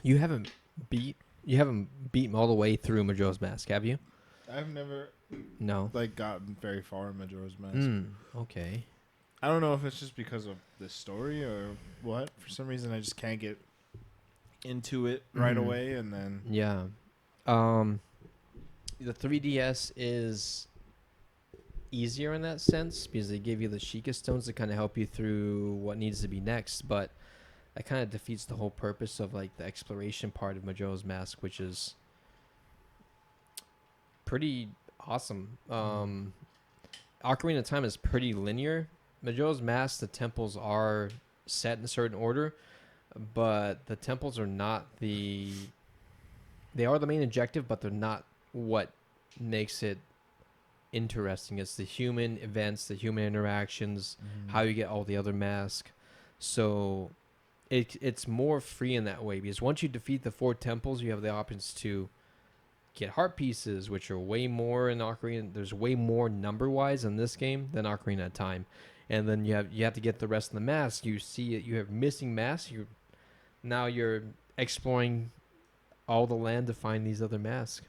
You haven't beaten all the way through Majora's Mask, have you? I've never No. gotten very far in Majora's Mask. Okay. I don't know if it's just because of the story or what. For some reason, I just can't get into it right away, and then Yeah. The 3DS is easier in that sense because they give you the Sheikah stones to kind of help you through what needs to be next, but that kind of defeats the whole purpose of like the exploration part of Majora's Mask, which is pretty awesome. Ocarina of Time is pretty linear. Majora's Mask, the temples are set in a certain order, but the temples are not they are the main objective, but they're not what makes it interesting. It's the human events, the human interactions, how you get all the other masks. So it's more free in that way, because once you defeat the 4 temples, you have the options to get heart pieces, which are way more in Ocarina. There's way more number wise in this game than Ocarina of Time. And then you have to get the rest of the masks. You see it, you have missing masks. Now you're exploring all the land to find these other masks.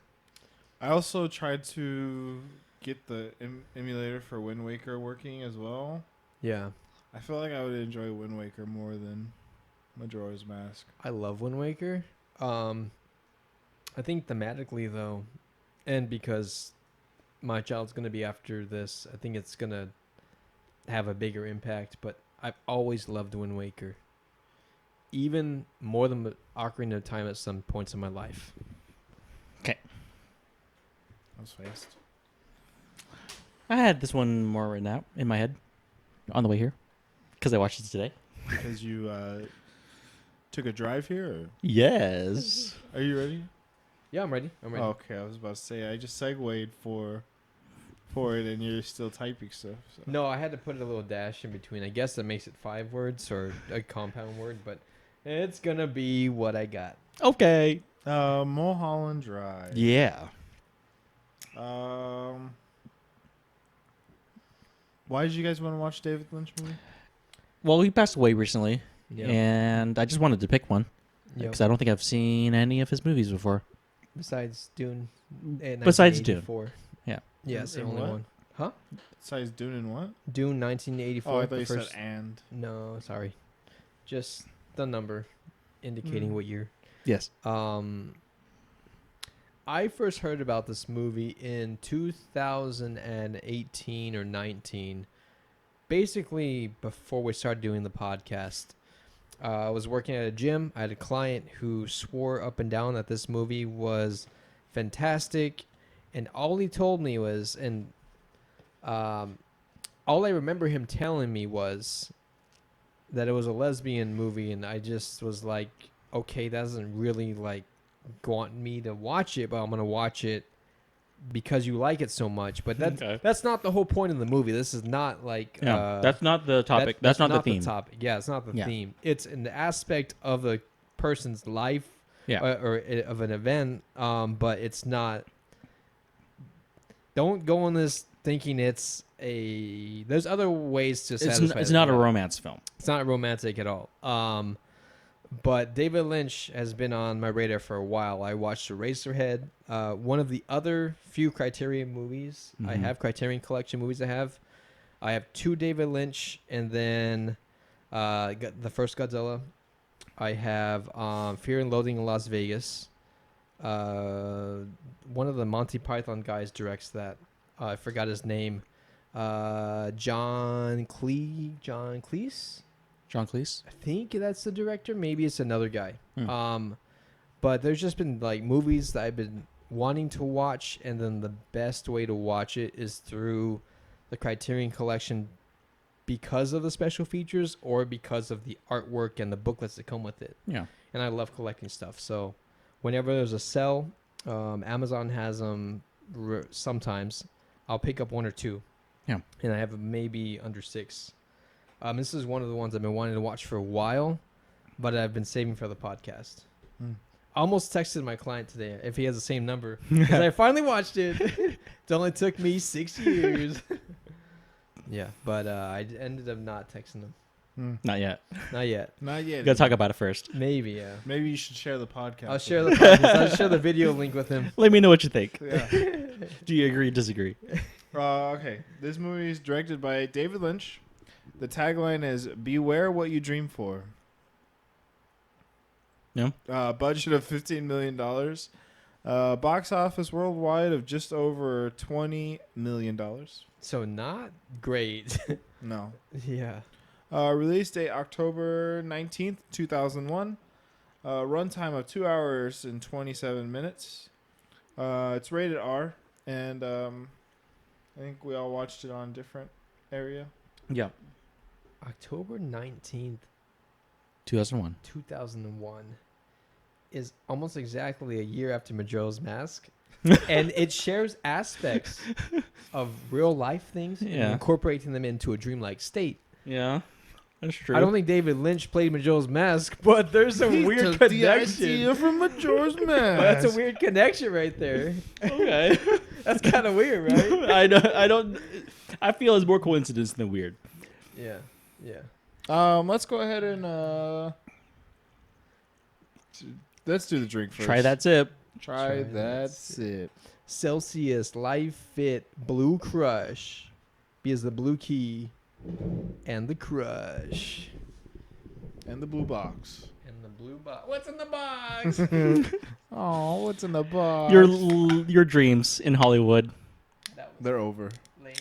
I also tried to get the emulator for Wind Waker working as well. Yeah. I feel like I would enjoy Wind Waker more than Majora's Mask. I love Wind Waker. I think thematically, though, and because my child's going to be after this, I think it's going to have a bigger impact. But I've always loved Wind Waker, even more than Ocarina of Time at some points in my life. Okay. That was fast. I had this one more right now in my head on the way here because I watched it today. Because you took a drive here? Or? Yes. Are you ready? Yeah, I'm ready. Oh, okay, I was about to say, I just segued for it, and you're still typing stuff. So. No, I had to put a little dash in between. I guess that makes it 5 words or a compound word, but it's going to be what I got. Okay. Mulholland Drive. Yeah. Why did you guys want to watch David Lynch movie? Well, he passed away recently, Yep. and I just wanted to pick one because I don't think I've seen any of his movies before. Besides Dune. Besides Dune. 1984. Yeah. Yeah, it's the And only what? one. Huh? Besides Dune and what? Dune 1984. Oh, I thought the you first... said and. No, sorry. Just the number indicating what year. Yes. I first heard about this movie in 2018 or 19. Basically, before we started doing the podcast. I was working at a gym. I had a client who swore up and down that this movie was fantastic. And all he told me was, and all I remember him telling me was that it was a lesbian movie. And I just was like, okay, that doesn't really like want me to watch it, but I'm going to watch it because you like it so much. But that's not the whole point of the movie. This is not like that's not the topic. That's not the theme. Topic. Yeah, it's not the theme. It's an aspect of the person's life or of an event, but it's not. Don't go on this thinking it's a. There's other ways to satisfy. It's not a romance film. It's not romantic at all. But David Lynch has been on my radar for a while. I watched Eraserhead, one of the other few Criterion movies. Mm-hmm. I have Criterion Collection movies I have 2 David Lynch, and then the first Godzilla. I have Fear and Loathing in Las Vegas. One of the Monty Python guys directs that. I forgot his name. John Cleese? John Cleese? I think that's the director. Maybe it's another guy. But there's just been like movies that I've been wanting to watch, and then the best way to watch it is through the Criterion Collection because of the special features or because of the artwork and the booklets that come with it. Yeah. And I love collecting stuff. So whenever there's a sale, Amazon has them sometimes. I'll pick up 1 or 2. Yeah. And I have maybe under 6. This is one of the ones I've been wanting to watch for a while, but I've been saving for the podcast. I almost texted my client today if he has the same number. Because I finally watched it. It only took me 6 years. Yeah, but I ended up not texting him. Not yet. Not yet. Not yet. You gotta talk about it first. Maybe, yeah. Maybe you should share the podcast. I'll share the podcast. I'll share the video link with him. Let me know what you think. Yeah. Do you agree? Disagree? Okay. This movie is directed by David Lynch. The tagline is "Beware what you dream for." Yeah. Budget of $15 million. Box office worldwide of just over $20 million. So not great. No. Yeah. Release date October 19th, 2001. Runtime of 2 hours and 27 minutes. It's rated R, and I think we all watched it on different area. Yeah. October 19th, 2001. 2001 is almost exactly a year after Majora's Mask. And it shares aspects of real life things and Yeah. incorporating them into a dreamlike state. Yeah. That's true. I don't think David Lynch played Majora's Mask, but there's a weird connection. from Majora's Mask. That's a weird connection right there. Okay. That's kind of weird, right? I don't. I feel it's more coincidence than weird. Yeah. Yeah. Let's go ahead and let's do the drink first. Try that sip. Try that sip. Celsius Life Fit Blue Crush. B is the blue key. And the crush. And the blue box. And the blue box. What's in the box? Oh, what's in the box? Your dreams in Hollywood. They're over. Lame.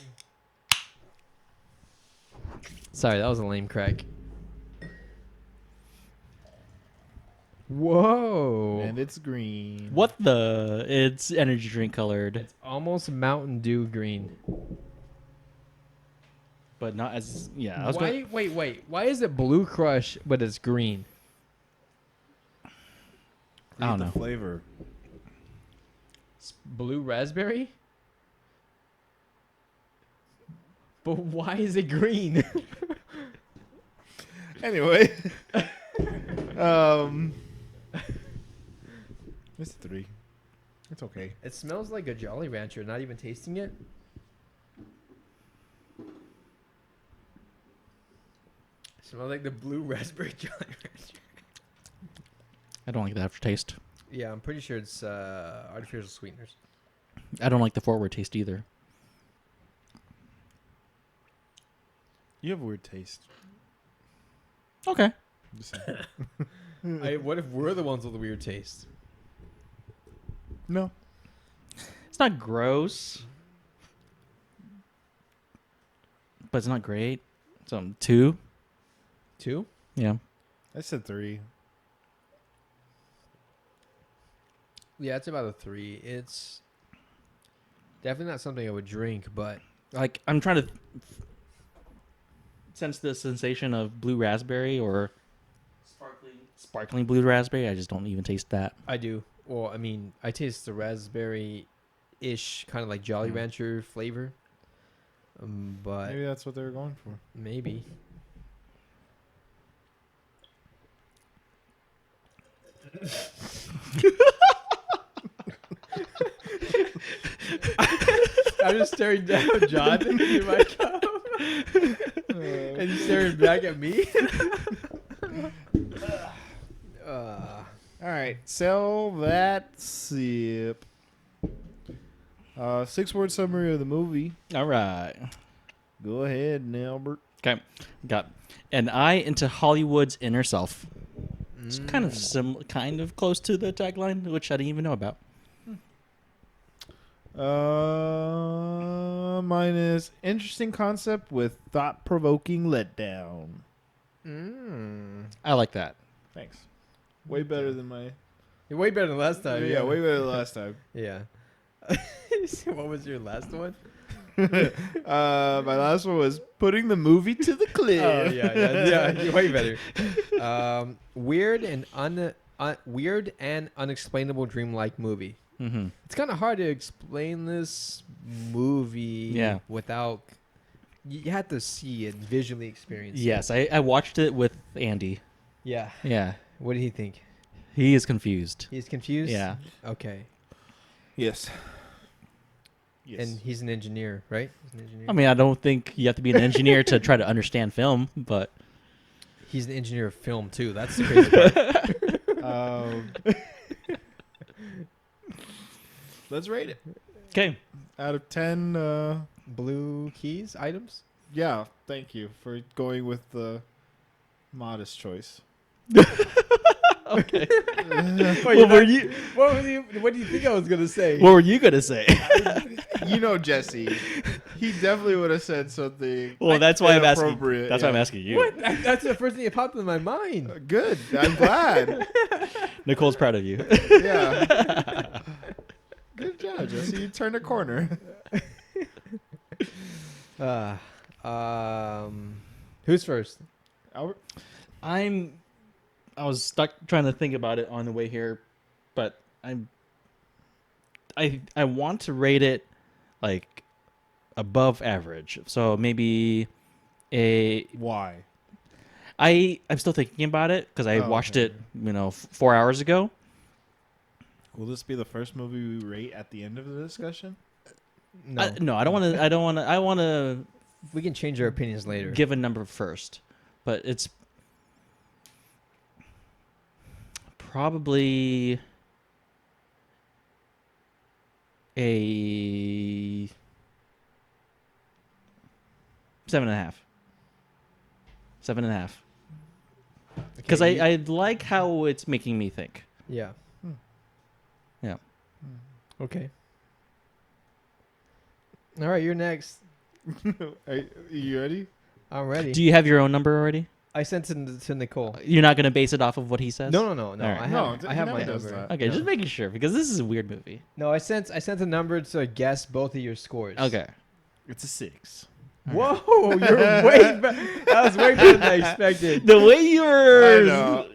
Sorry, that was a lame crack. Whoa. And it's green. What the? It's energy drink colored, It's almost Mountain Dew green. but not as. Yeah. Wait. Why is it Blue Crush, but it's green? I don't Read know. the flavor. It's blue raspberry? But why is it green? Anyway. It's 3. It's okay. It smells like a Jolly Rancher, not even tasting it. It smells like the blue raspberry Jolly Rancher. I don't like the aftertaste. Yeah, I'm pretty sure it's artificial sweeteners. I don't like the forward taste either. You have a weird taste. Okay. Just saying. What if we're the ones with the weird taste? No. It's not gross, but it's not great. So 2. 2? Yeah. I said 3. Yeah, it's about a 3. It's definitely not something I would drink, but Like I'm trying to sense the sensation of blue raspberry or sparkling blue raspberry. I just don't even taste that. I do. Well, I mean, I taste the raspberry-ish, kind of like Jolly Rancher flavor. But Maybe that's what they were going for. maybe. I'm just staring down John into my cup. And he's staring back at me. All right. Sell that sip. 6-word summary of the movie. All right. Go ahead, Albert. Okay. Got an eye into Hollywood's inner self. It's kind of kind of close to the tagline, which I didn't even know about. Mine is interesting concept with thought-provoking letdown. I like that. Thanks. Way better than my. You're way better than last time. Yeah, way better than last time. Yeah. So what was your last one? My last one was putting the movie to the cliff. Oh yeah, you're way better. Weird and unexplainable dreamlike movie. Mm-hmm. It's kind of hard to explain this movie without. You have to see it, visually experience it. Yes, I watched it with Andy. Yeah. Yeah. What did he think? He is confused. He's confused? Yeah. Okay. Yes. And he's an engineer, right? He's an engineer. I mean, I don't think you have to be an engineer to try to understand film, but He's an engineer of film too. That's the crazy part. Let's rate it. Okay. Out of 10, Blue keys items. yeah, thank you for going with the modest choice. Okay. What were you? What do you think I was gonna say? What were you gonna say? You know Jesse. He definitely would have said something. Well, that's why I'm asking. inappropriate, That's why I'm asking you. What? That's the first thing that popped in my mind. Good. I'm glad. Nicole's proud of you. Yeah. Good job, Jesse. You turned a corner. Who's first? Albert? I was stuck trying to think about it on the way here, but I want to rate it like above average. So maybe Why? I'm still thinking about it because I watched it, 4 hours ago. Will this be the first movie we rate at the end of the discussion? No, I don't want to. I want to we can change our opinions later. give a number first, but it's probably a 7.5. 7.5. Because I like how it's making me think. Yeah. Yeah. Okay. All right, you're next. Are you ready? I'm ready. Do you have your own number already? I sent it to Nicole. You're not going to base it off of what he says? No. All right. I have my does number. that. Okay, No. just making sure because this is a weird movie. No, I sent a number to guess both of your scores. Okay. It's a 6. Whoa, you're way better. That was way better than I expected. The way you're... I know.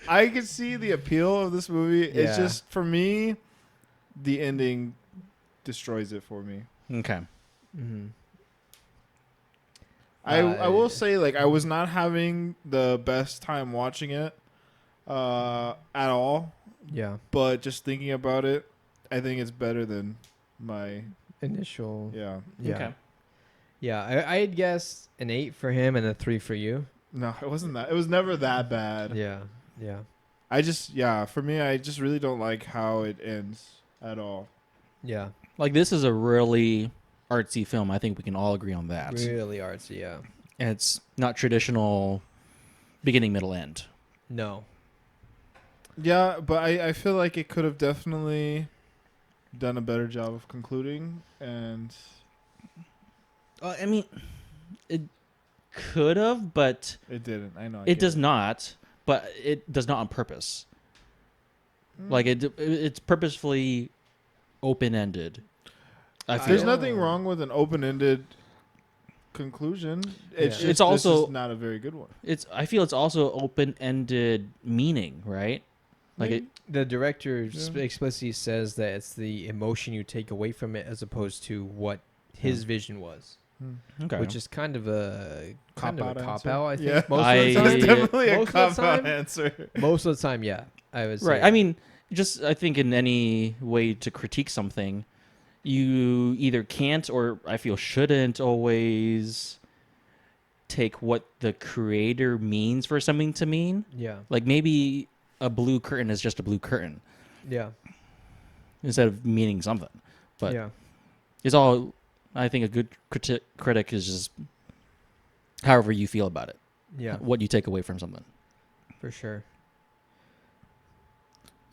I can see the appeal of this movie. It's Yeah. just, for me, the ending destroys it for me. Okay. Mm-hmm. I will say, like, I was not having the best time watching it at all. Yeah. But just thinking about it, I think it's better than my... Initial. Yeah. Yeah. Okay. Yeah, I had guessed an 8 for him and a 3 for you. No, it wasn't that. It was never that bad. Yeah. Yeah. For me, I just really don't like how it ends at all. Yeah. Like, this is a really artsy film. I think we can all agree on that. Really artsy, yeah. And it's not traditional beginning, middle, end. No. Yeah, but I feel like it could have definitely done a better job of concluding, and I mean, it could have, but it didn't. I know. it does not. But it does not on purpose. Like it's purposefully open-ended. I feel. There's nothing wrong with an open-ended conclusion. It's Yeah. just, It's also- this is not a very good one. I feel it's also open-ended meaning, right? Like Maybe. The director Yeah. explicitly says that it's the emotion you take away from it as opposed to what his vision was, okay. which is kind of a cop answer. out. I think Yeah. most I- of the That's time. definitely a most of the cop-out time- answer. Most of the time, yeah, I was Right. I mean, just I think in any way to critique something, you either can't or I feel shouldn't always take what the creator means for something to mean. yeah, Like maybe a blue curtain is just a blue curtain yeah, instead of meaning something. But yeah, it's all, I think a good critic is just however you feel about it, yeah, what you take away from something. for sure.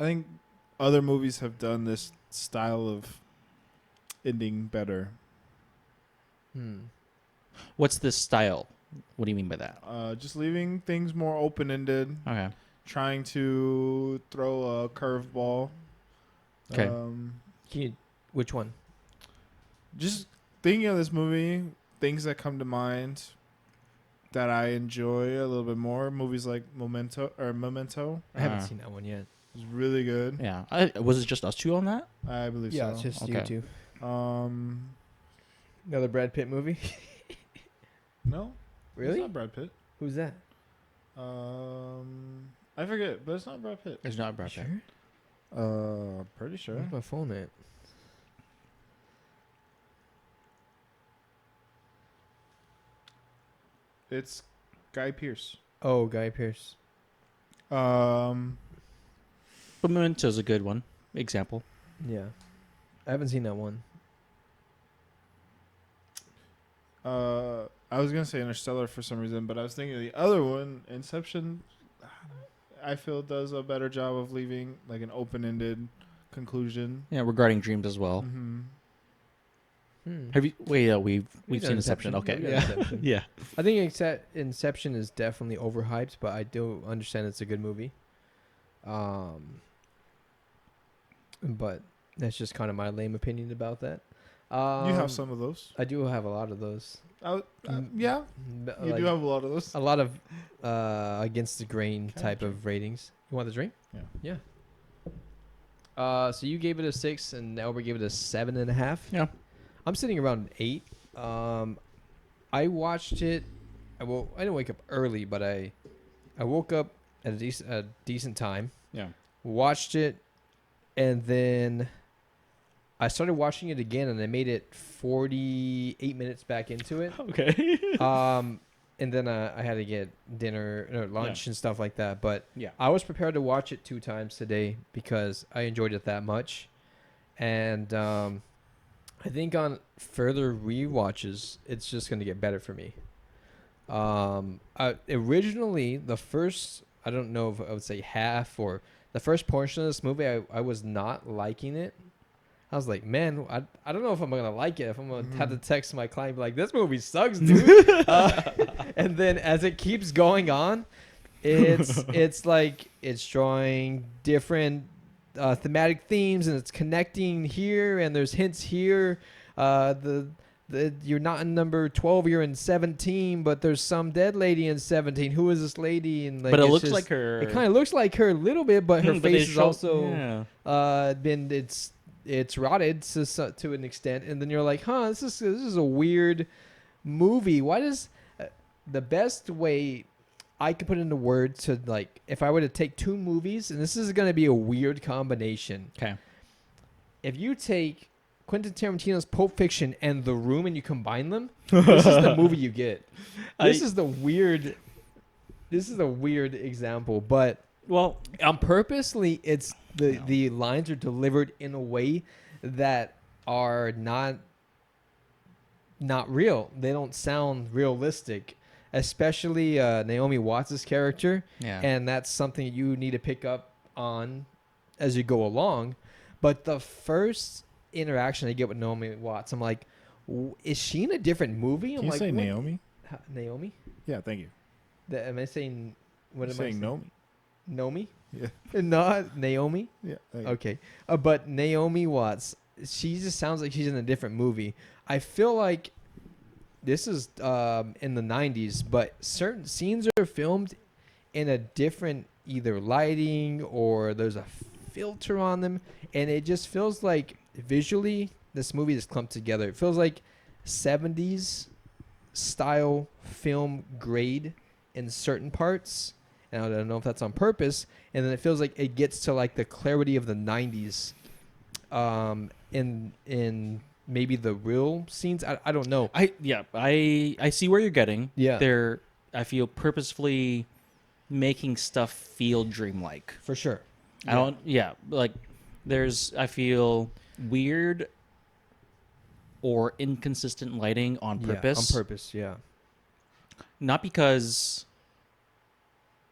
I think other movies have done this style of ending better. What's this style? What do you mean by that? Just leaving things more open-ended, Okay. trying to throw a curveball. Okay. Which one? Just thinking of this movie, things that come to mind that I enjoy a little bit more. Movies like Memento. I haven't seen that one yet. It's really good. Yeah. Was it just us two on that? I believe Yeah, so. it's just Okay. you two. Um, Another Brad Pitt movie. no, Really? It's not Brad Pitt. Who's that? I forget, but it's not Brad Pitt. It's not Brad Pitt. Sure. Pretty sure. Where's my phone at? It's Guy Pearce. Oh, Guy Pearce. Um, But Memento's a good one. Example. Yeah. I haven't seen that one. I was gonna say Interstellar for some reason, but I was thinking of the other one, Inception. I feel does a better job of leaving like an open-ended conclusion. Yeah, regarding dreams as well. Mm-hmm. Have you? Wait, we've We've seen Inception. Okay, We've done yeah, Inception. yeah. I think Inception is definitely overhyped, but I do understand it's a good movie. But that's just kind of my lame opinion about that. You have some of those. I do have a lot of those. Yeah, you Like, do have a lot of those. a lot of against the grain Can I type drink? of ratings. You want the drink? Yeah. So you gave it a 6, and Albert gave it a 7.5. Yeah. I'm sitting around 8. I watched it. I didn't wake up early, but I woke up at a decent time. Yeah. Watched it, and then I started watching it again, and I made it 48 minutes back into it. Okay. And then I had to get dinner or lunch and stuff like that. But Yeah. I was prepared to watch it 2 times today because I enjoyed it that much. And I think on further rewatches, it's just going to get better for me. Originally, the first, I don't know if I would say half or the first portion of this movie, I was not liking it. I was like, man, I don't know if I'm going to like it. If I'm going to have to text my client, be like, this movie sucks, dude. And then as it keeps going on, it's like it's drawing different thematic themes, and it's connecting here, and there's hints here. You're not in number 12, you're in 17, but there's some dead lady in 17. Who is this lady? And like, But it it's looks just- like her. It kind of looks like her a little bit, but her But they face is show- also Yeah. it's rotted to an extent, and then you're like, huh, this is a weird movie. Why does the best way I could put into words to, like, if I were to take 2 movies, and this is going to be a weird combination. Okay. If you take Quentin Tarantino's Pulp Fiction and The Room and you combine them, this is the movie you get. This is the weird example, but Well, purposely it's the lines are delivered in a way that are not real. They don't sound realistic, especially Naomi Watts' character. yeah. And that's something you need to pick up on as you go along. But the first interaction I get with Naomi Watts, I'm like, is she in a different movie? I'm Can you like, say what? Naomi? Naomi? Yeah, thank you. Am I saying what You're am I saying Naomi? Naomi? Yeah. Not Naomi? Yeah. Thank you. Okay. But Naomi Watts, she just sounds like she's in a different movie. I feel like this is in the 90s, but certain scenes are filmed in a different either lighting or there's a filter on them, and it just feels like visually this movie is clumped together. It feels like 70s style film grade in certain parts, and I don't know if that's on purpose. And then it feels like it gets to like the clarity of the 90s in maybe the real scenes. I don't know. I see where you're getting. Yeah. They're, I feel, purposefully making stuff feel dreamlike. For sure. Like there's, I feel, weird or inconsistent lighting on purpose. Yeah, on purpose, yeah. Not because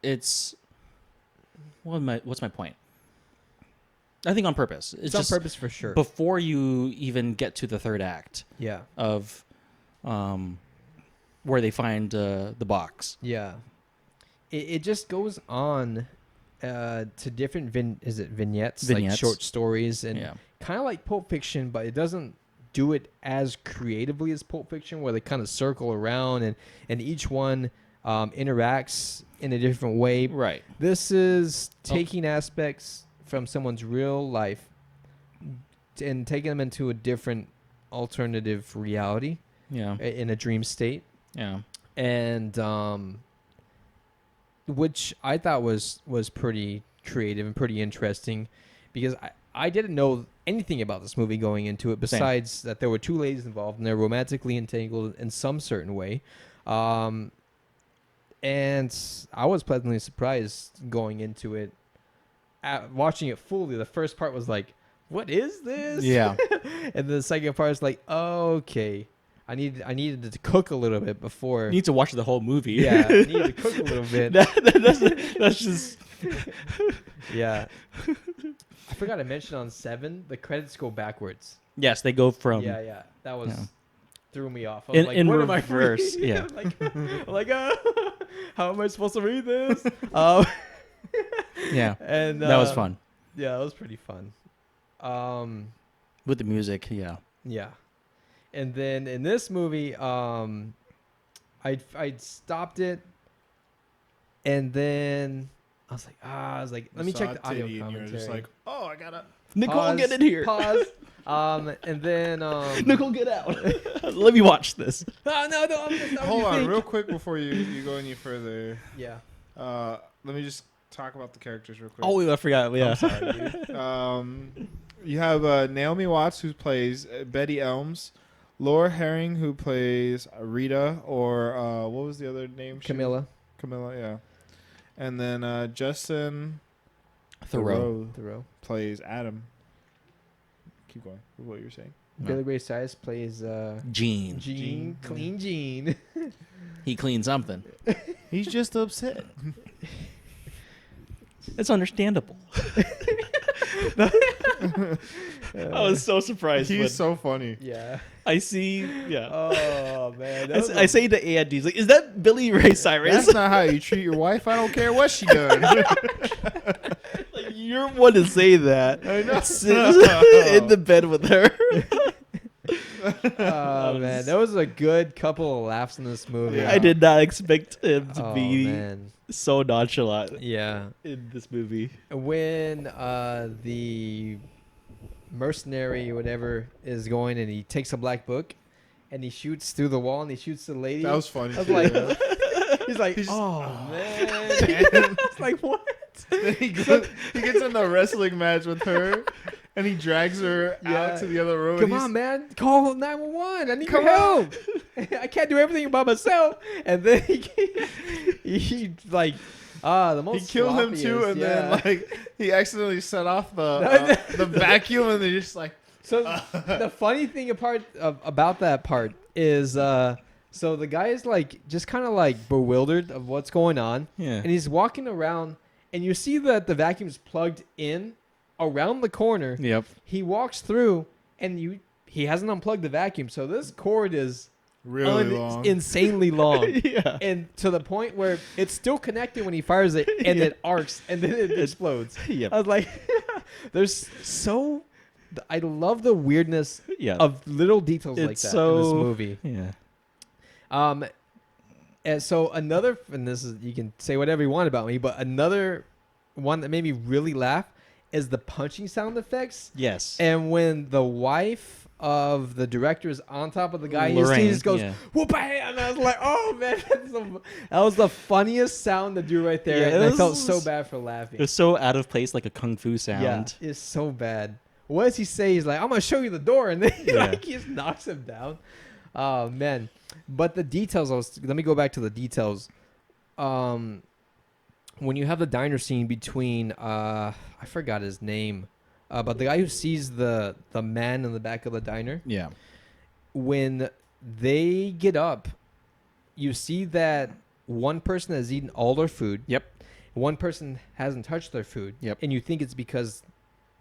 it's, what's my point? I think on purpose. It's just on purpose for sure. before you even get to the third act Yeah. of where they find the box. Yeah. It just goes on to different vignettes, like short stories, and Yeah. kind of like Pulp Fiction, but it doesn't do it as creatively as Pulp Fiction, where they kind of circle around and each one interacts in a different way. Right. This is taking aspects from someone's real life and taking them into a different alternative reality Yeah. in a dream state. Yeah. And which I thought was pretty creative and pretty interesting, because I didn't know anything about this movie going into it, besides that there were 2 ladies involved and they're romantically entangled in some certain way. And I was pleasantly surprised going into it. Watching it fully, the first part was like, what is this? Yeah. And the second part is like, okay. I needed to cook a little bit before. You need to watch the whole movie. Yeah, I needed to cook a little bit. That's just... Yeah. I forgot to mention on 7, the credits go backwards. Yes, they go from... Yeah. That was... Yeah. Threw me off. I was like, in what reverse. am I Yeah. how am I supposed to read this? Yeah. And That was fun. Yeah, it was pretty fun. With the music, yeah. Yeah. And then in this movie, I'd stopped it, and then I was like, let me check the audio And commentary. you're just like, oh, I gotta. Nicole, Pause, get in here. Pause. And then Nicole, get out. Let me watch this. Oh no, I'm not Hold on, real quick before you go any further. Yeah. Let me just talk about the characters real quick. Oh, I forgot. Yeah. I'm sorry, dude. You have Naomi Watts, who plays Betty Elms, Laura Herring, who plays Rita, or what was the other name? Camilla. Camilla, yeah. And then Justin Thoreau. plays Adam. Keep going with what you're saying. No. Billy Ray Cyrus plays Gene. Gene. Clean Gene. He cleaned something. He's just upset. It's understandable. I was so surprised. He's so funny. Yeah. I see. Yeah. Oh man. I say to Andy, he's like, "Is that Billy Ray Cyrus?" That's not how you treat your wife. I don't care what she does. Like, you're one to say that. I know. Sit in the bed with her. Oh man, there was a good couple of laughs in this movie. Yeah. I did not expect him to Oh be man. so nonchalant Yeah. in this movie. When the mercenary whatever is going and he takes a black book and he shoots through the wall and he shoots the lady. That was funny. I was too, like, yeah. he's like, He's just- oh man. It's like what? Then he gets in the wrestling match with her, and he drags her Yeah. out to the other room. Come and on, man. Call 911. I need Come your help. I can't do everything by myself. And then he like, the He most killed him too, sloppiest, and yeah. then like he accidentally set off the vacuum, and they just like. So the funny thing about that part is, so the guy is like just kind of like bewildered of what's going on, Yeah. and he's walking around, and you see that the vacuum is plugged in around the corner. Yep. He walks through, and he hasn't unplugged the vacuum, so this cord is Really long. insanely long. Yeah. And to the point where it's still connected when he fires it, and Yeah. it arcs, and then it explodes. Yep. I was like, I love the weirdness Yeah. of little details like It's that in this so- movie. Yeah. And so and this is, you can say whatever you want about me, but another one that made me really laugh is the punching sound effects. Yes. And when the wife of the director is on top of the guy, he Lorraine, just goes, yeah. whoop, and I was like, oh man, that was the funniest sound to do right there. Yeah, and it I felt was- so bad for laughing. It was so out of place, like a kung fu Yeah, sound. it's so bad. What does he say? He's like, I'm gonna show you the door, and then Yeah. he just knocks him down. Oh man. But the details, let me go back to the details. When you have the diner scene between I forgot his name, but the guy who sees the man in the back of the diner, Yeah. when they get up, you see that one person has eaten all their food. Yep. One person hasn't touched their food. Yep. And you think it's because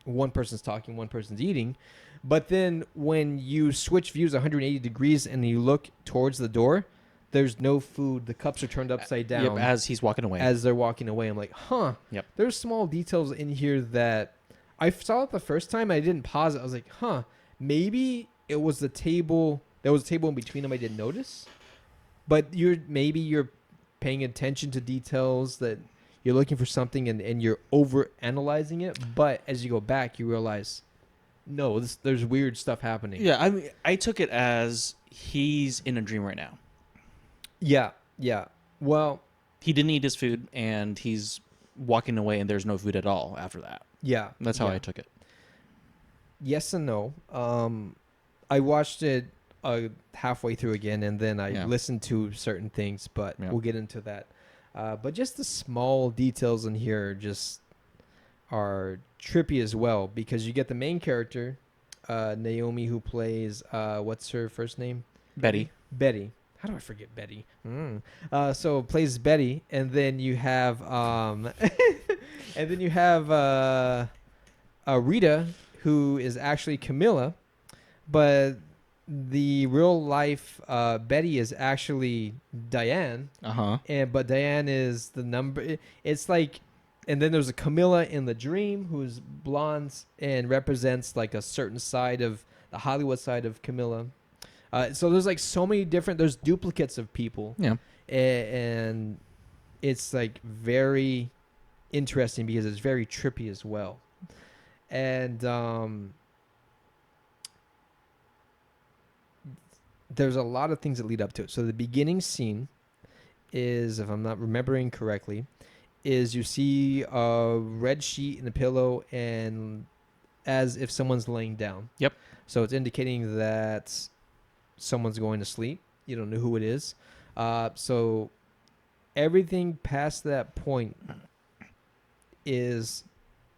one person's talking, one person's eating. But then when you switch views 180 degrees and you look towards the door, there's no food. The cups are turned upside down Yep. As he's walking away. as they're walking away. I'm like, huh. Yep. There's small details in here that I saw it the first time. I didn't pause it. I was like, huh. Maybe it was the table. There was a table in between them I didn't notice. But maybe you're paying attention to details that you're looking for something and you're over analyzing it. But as you go back, you realize, no, there's weird stuff happening. Yeah. I mean, I took it as he's in a dream right now. Yeah. Yeah. Well, He didn't eat his food, and he's walking away, and there's no food at all after that. yeah. That's how yeah. I took it. Yes and no. I watched it halfway through again, and then I Yeah. listened to certain things, but Yeah. we'll get into that. But just the small details in here just are trippy as well, because you get the main character, Naomi, who plays what's her first name? Betty. Betty. How do I forget Betty? So plays Betty, and then you have Rita, who is actually Camilla, but the real life Betty is actually Diane, but Diane is the number. It's like, and then there's a Camilla in the dream who's blonde and represents like a certain side of the Hollywood side of Camilla. So there's like so many different. There's duplicates of people. Yeah. And it's like very interesting because it's very trippy as well. And there's a lot of things that lead up to it. So the beginning scene is, if I'm not remembering correctly, is you see a red sheet and a pillow, and as if someone's laying down. Yep. So it's indicating that someone's going to sleep. You don't know who it is. So everything past that point is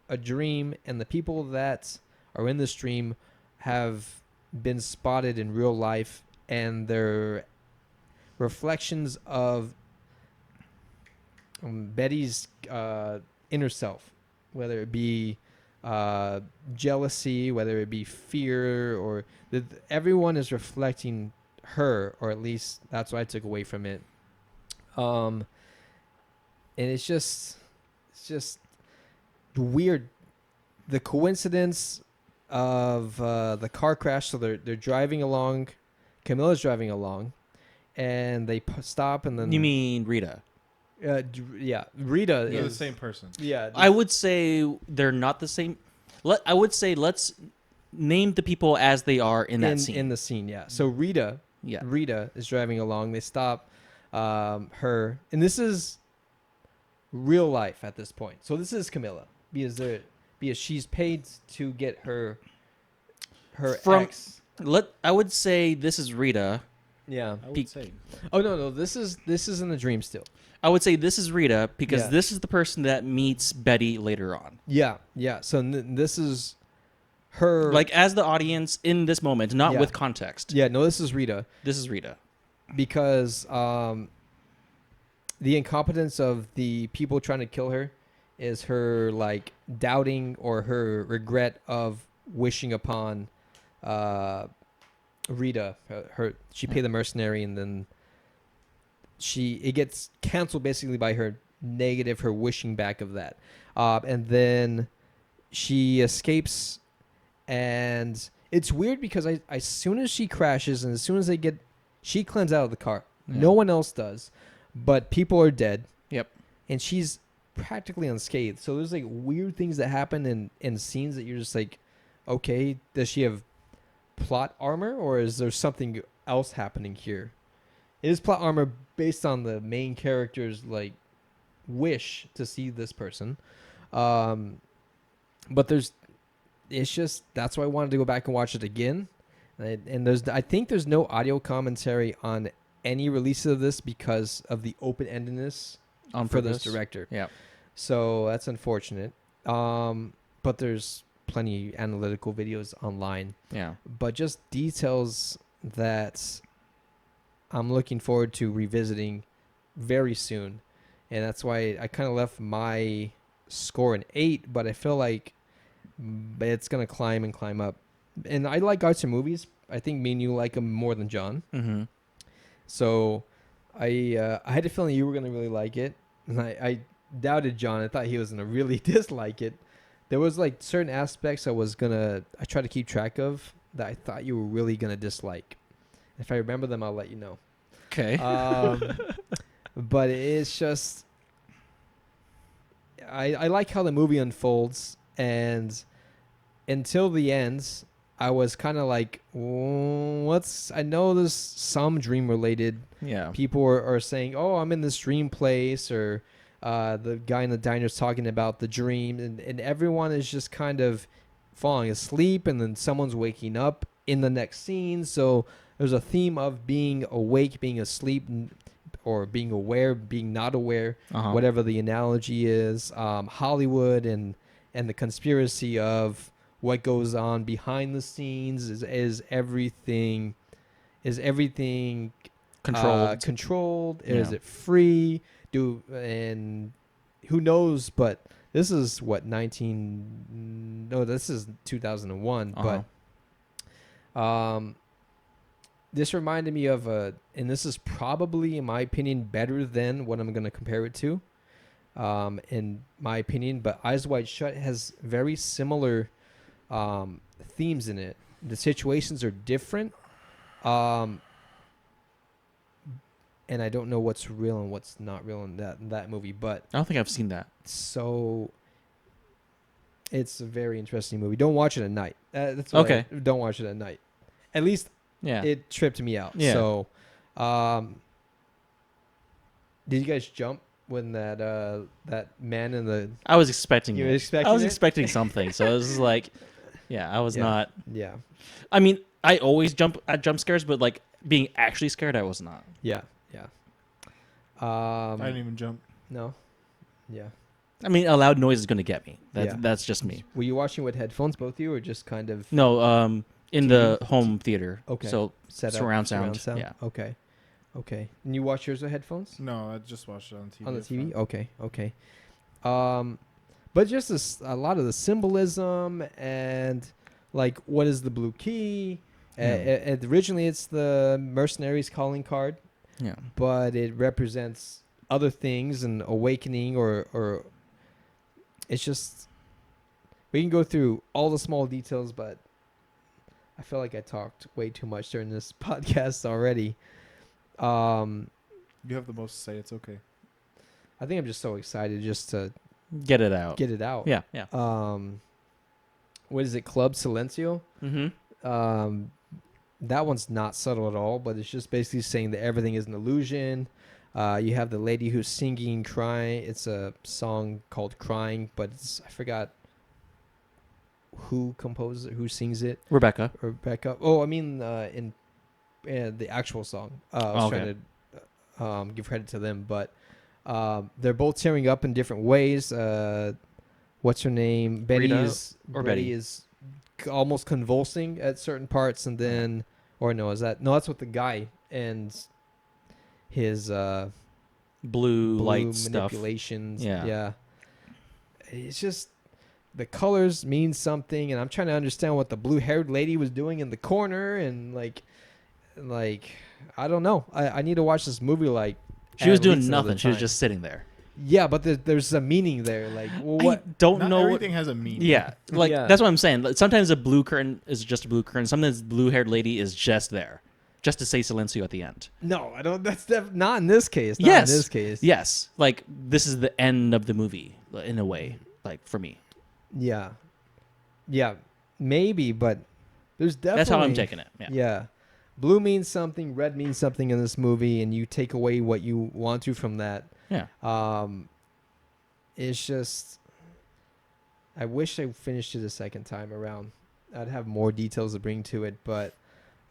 a dream, and the people that are in this dream have been spotted in real life, and they're reflections of Betty's inner self, whether it be jealousy, whether it be fear, or everyone is reflecting her, or at least that's what I took away from it. And it's just weird, the coincidence of the car crash. So they're driving along, Camilla's driving along, and they stop, and then You mean Rita? Yeah, Rita They're the is same person. Yeah, I would say they're not the same. I would say let's name the people as they are in that scene. In the scene, yeah. So Rita is driving along. They stop her, and this is real life at this point. So this is Camilla because she's paid to get her ex. I would say this is Rita. Yeah. I would say. Oh no, this is in the dream still. I would say this is Rita because Yeah. this is the person that meets Betty later on. Yeah. So this is her. Like as the audience in this moment, not Yeah. with context. Yeah. No, this is Rita. This is Rita. Because the incompetence of the people trying to kill her is her like doubting or her regret of wishing upon Rita. She paid the mercenary, and then it gets canceled basically by her wishing back of that, and then she escapes. And it's weird because as soon as she crashes and as soon as she climbs out of the car. Yeah. No one else does, but people are dead. Yep. And she's practically unscathed. So there's like weird things that happen in scenes that you're just like, okay, does she have plot armor, or is there something else happening here? It is plot armor based on the main character's like wish to see this person. But it's just, that's why I wanted to go back and watch it again. And I think there's no audio commentary on any release of this because of the open-endedness for this director. Yeah. So that's unfortunate. But there's plenty of analytical videos online. Yeah. But just details that I'm looking forward to revisiting very soon. And that's why I kind of left my score an 8, but I feel like it's going to climb and climb up. And I like arts and movies. I think me and you like them more than John. Mm-hmm. So I had a feeling you were going to really like it. And I doubted John. I thought he was going to really dislike it. There was like certain aspects I tried to keep track of that I thought you were really going to dislike. If I remember them, I'll let you know. Okay. But it's just, I like how the movie unfolds, and until the end, I was kind of like, I know there's some dream related. Yeah. People are saying, oh, I'm in this dream place, or the guy in the diner's talking about the dream, and everyone is just kind of falling asleep, and then someone's waking up in the next scene. So there's a theme of being awake, being asleep, or being aware, being not aware, Uh-huh. whatever the analogy is. Hollywood and the conspiracy of what goes on behind the scenes is everything controlled? Yeah. Is it free? And who knows? But this is what this is 2001. Uh-huh. But this reminded me of and this is probably, in my opinion, better than what I'm going to compare it to. In my opinion, but Eyes Wide Shut has very similar themes in it. The situations are different. And I don't know what's real and what's not real in that movie, but I don't think I've seen that. so it's a very interesting movie. Don't watch it at night. That's what Okay. don't watch it at night. At least Yeah. it tripped me out. Yeah. So, did you guys jump when that man in the I was expecting you it. were expecting I was it? expecting something. So it was like, yeah, I was Yeah. not. Yeah. I mean, I always jump at jump scares, but like being actually scared, I was not. Yeah. Yeah. I didn't even jump. No. Yeah. I mean, a loud noise is going to get me. Yeah. That's just me. Were you watching with headphones, both of you, or just kind of No, in TV? the home theater. Okay. So set up surround sound? Yeah. Okay. Okay. And you watch yours with headphones? No, I just watched it on TV. On the It's TV? fine. Okay. Okay. But just a lot of the symbolism and like what is the blue key? Yeah. Originally, it's the mercenaries calling card, Yeah. but it represents other things and awakening or it's just we can go through all the small details, but I feel like I talked way too much during this podcast already. You have the most to say. It's okay. I think I'm just so excited just to Get it out. get it out. Yeah. Yeah. What is it? Club Silencio. Mm-hmm. That one's not subtle at all, but it's just basically saying that everything is an illusion. You have the lady who's singing, crying. It's a song called "Crying," but I forgot who composes it, who sings it. Rebecca. Rebecca. Oh, I mean, in the actual song. I was Okay. trying to give credit to them, but they're both tearing up in different ways. What's her name? Betty Rita is or Betty Betty? is almost convulsing at certain parts, and then that's with the guy and his Blue light stuff. manipulations. Yeah. Yeah. It's just the colors mean something, and I'm trying to understand what the blue-haired lady was doing in the corner, and like I don't know. I need to watch this movie like. She was at doing least another nothing. She was time. just sitting there. Yeah, but there's a meaning there. Like, well, what? I don't Not know. everything has a meaning. Yeah, like Yeah. that's what I'm saying. Like, sometimes a blue curtain is just a blue curtain. Sometimes the blue-haired lady is just there, just to say silencio at the end. No, I don't. That's not in this case. Not Yes. in this case. Yes, like this is the end of the movie in a way. Like for me, Yeah. Yeah. Maybe, but there's definitely. that's how I'm taking it. Yeah. Yeah. Blue means something. Red means something in this movie, and you take away what you want to from that. Yeah. It's just. I wish I finished it a second time around. I'd have more details to bring to it, but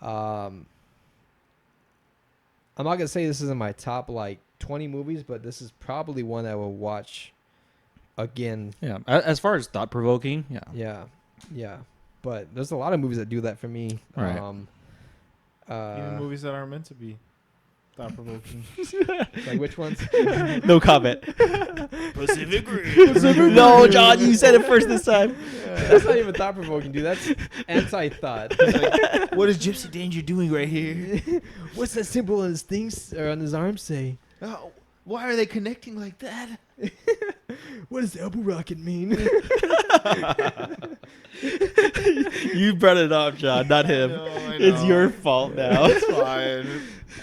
I'm not gonna say this is in my top like 20 movies, but this is probably one I will watch again. Yeah. As far as thought provoking, yeah. Yeah, yeah. But there's a lot of movies that do that for me. Right. Even movies that aren't meant to be thought provoking. Like which ones? No comment. Pacific Rim. No, John, you said it first this time. That's not even thought provoking, dude. That's anti-thought. It's like, What is Gypsy Danger doing right here? what's that symbol on his things or on his arm say? Oh, why are they connecting like that? What does elbow rocket mean? You brought it up, John, not him. I It's know. your fault now. It's fine.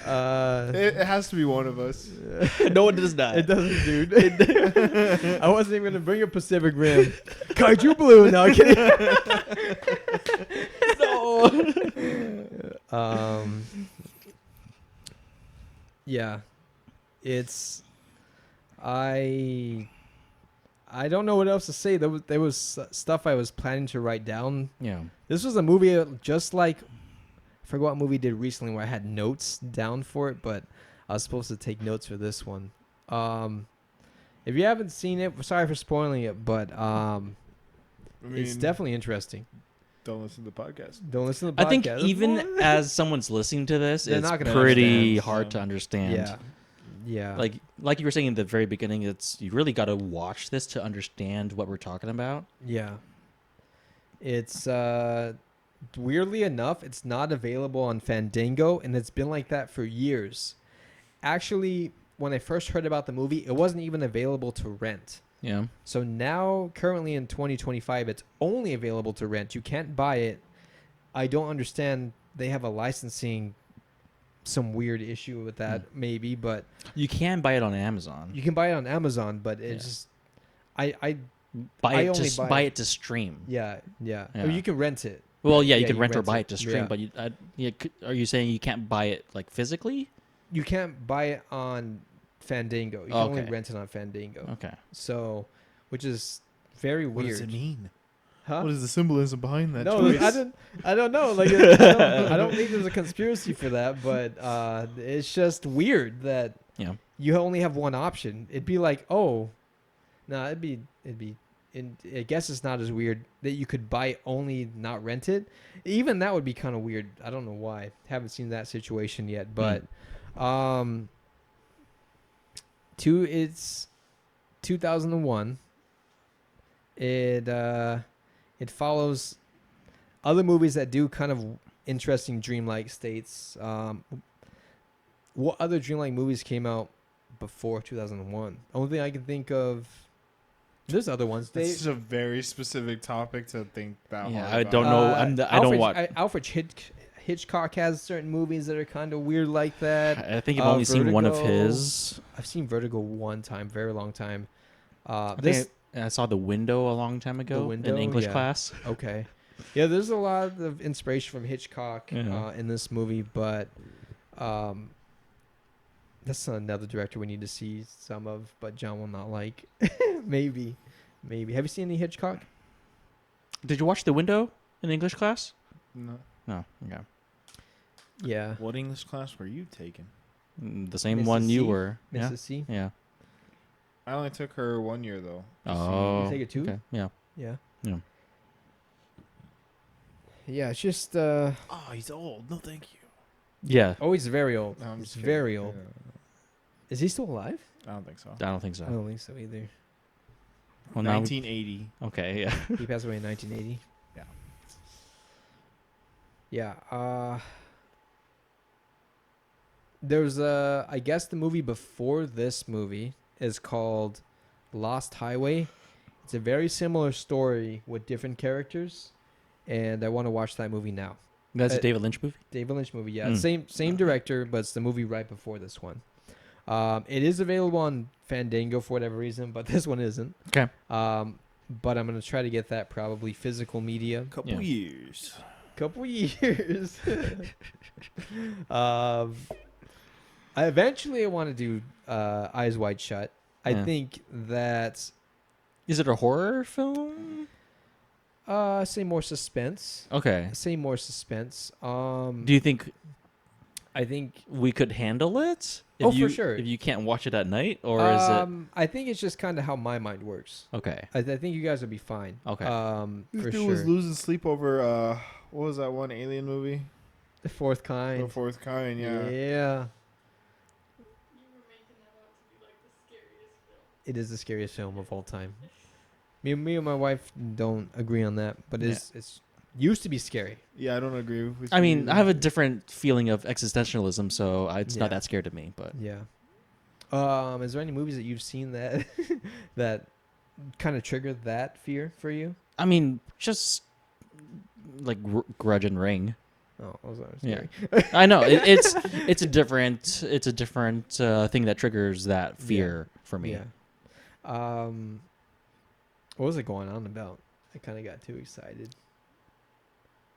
Uh, It has to be one of us. No one does not. it doesn't, dude. I wasn't even gonna bring up Pacific Rim. Kaiju Blue. No, I'm kidding. No. Yeah, it's I don't know what else to say. There was stuff I was planning to write down. Yeah. This was a movie just like I forgot what movie I did recently where I had notes down for it, but I was supposed to take notes for this one. If you haven't seen it, sorry for spoiling it, but I mean, it's definitely interesting. Don't listen to the podcast. Don't listen to the podcast. I think even as someone's listening to this, They're it's not gonna pretty understand. hard Yeah. to understand. Yeah. Yeah. Like you were saying at the very beginning, you really got to watch this to understand what we're talking about. Yeah. It's weirdly enough, it's not available on Fandango, and it's been like that for years. Actually, when I first heard about the movie, it wasn't even available to rent. Yeah. So now, currently in 2025, it's only available to rent. You can't buy it. I don't understand. They have a licensing, some weird issue with that, maybe, but You can buy it on Amazon. you can buy it on Amazon. But it's Yeah. just, I buy I it only to buy buy it- it to stream. yeah. Or Yeah. you can rent it. Well, yeah, you Yeah, can you rent or rent buy it. it to stream, Yeah. but are you saying you can't buy it like physically? You can't buy it on Fandango. You can only Okay. rent it on Fandango. Okay. So, which is very What weird. does it mean? Huh? What is the symbolism behind that No, choice? I don't know. Like, I don't think there's a conspiracy for that, but it's just weird that Yeah. you only have one option. It'd be like, oh, no, it'd be. I guess it's not as weird that you could buy it only, not rent it. Even that would be kind of weird. I don't know why. Haven't seen that situation yet, but it's 2001. It follows other movies that do kind of interesting dreamlike states. What other dreamlike movies came out before 2001? Only thing I can think of. There's other ones. This is a very specific topic to think that Yeah, hard I about. don't know. I don't watch. Alfred Hitchcock has certain movies that are kind of weird like that. I think I've only seen one of Vertigo. his. I've seen Vertigo one time, very long time. I This saw The Window a long time ago Window, in English yeah. class. okay, yeah. There's a lot of inspiration from Hitchcock Yeah. in this movie, but that's another director we need to see some of. But John will not like. Maybe. Have you seen any Hitchcock? Did you watch The Window in English class? No. No. Okay. Yeah, What English class were you taking? The same Mrs. one you C? were. Yeah. Mrs. C. Yeah. I only took her 1 year though. Oh. You take it too? Okay. Yeah. Yeah. Yeah. Yeah, it's just Oh, he's old. No, thank you. Yeah. oh, he's very old. No, I'm He's just kidding. very old. Yeah. Is he still alive? I don't think so. I don't think so. I don't think so either. Well, now. 1980. Okay. Yeah. He passed away in 1980. Yeah. Yeah. There's I guess the movie before this movie is called Lost Highway. It's a very similar story with different characters, and I want to watch that movie now. That's a David Lynch movie. David Lynch movie, yeah. Mm. Same director, but it's the movie right before this one. It is available on Fandango for whatever reason, but this one isn't. Okay. But I'm gonna try to get that probably physical media. Couple Yeah. years. Couple years. I want to do Eyes Wide Shut. I Yeah. think that Is it a horror film? say more suspense. Okay. Say more suspense. Do you think I think we could handle it? Oh, for sure. If you can't watch it at night, or is it I think it's just kind of how my mind works. okay? I think you guys will be fine. Okay. This For dude was sure. losing sleep over what was that one alien movie? The Fourth Kind. The Fourth Kind. Yeah. Yeah. It is the scariest film of all time. Me and my wife don't agree on that, but it's used to be scary. Yeah, I don't agree with. I mean, you. I have a different feeling of existentialism, so it's Yeah. not that scared of me. But Yeah. Is there any movies that you've seen that that kind of triggered that fear for you? I mean, just like Grudge and Ring. Oh, those are Yeah. scary. I know it's a different thing that triggers that fear for me. Yeah. What was it going on about? I kind of got too excited.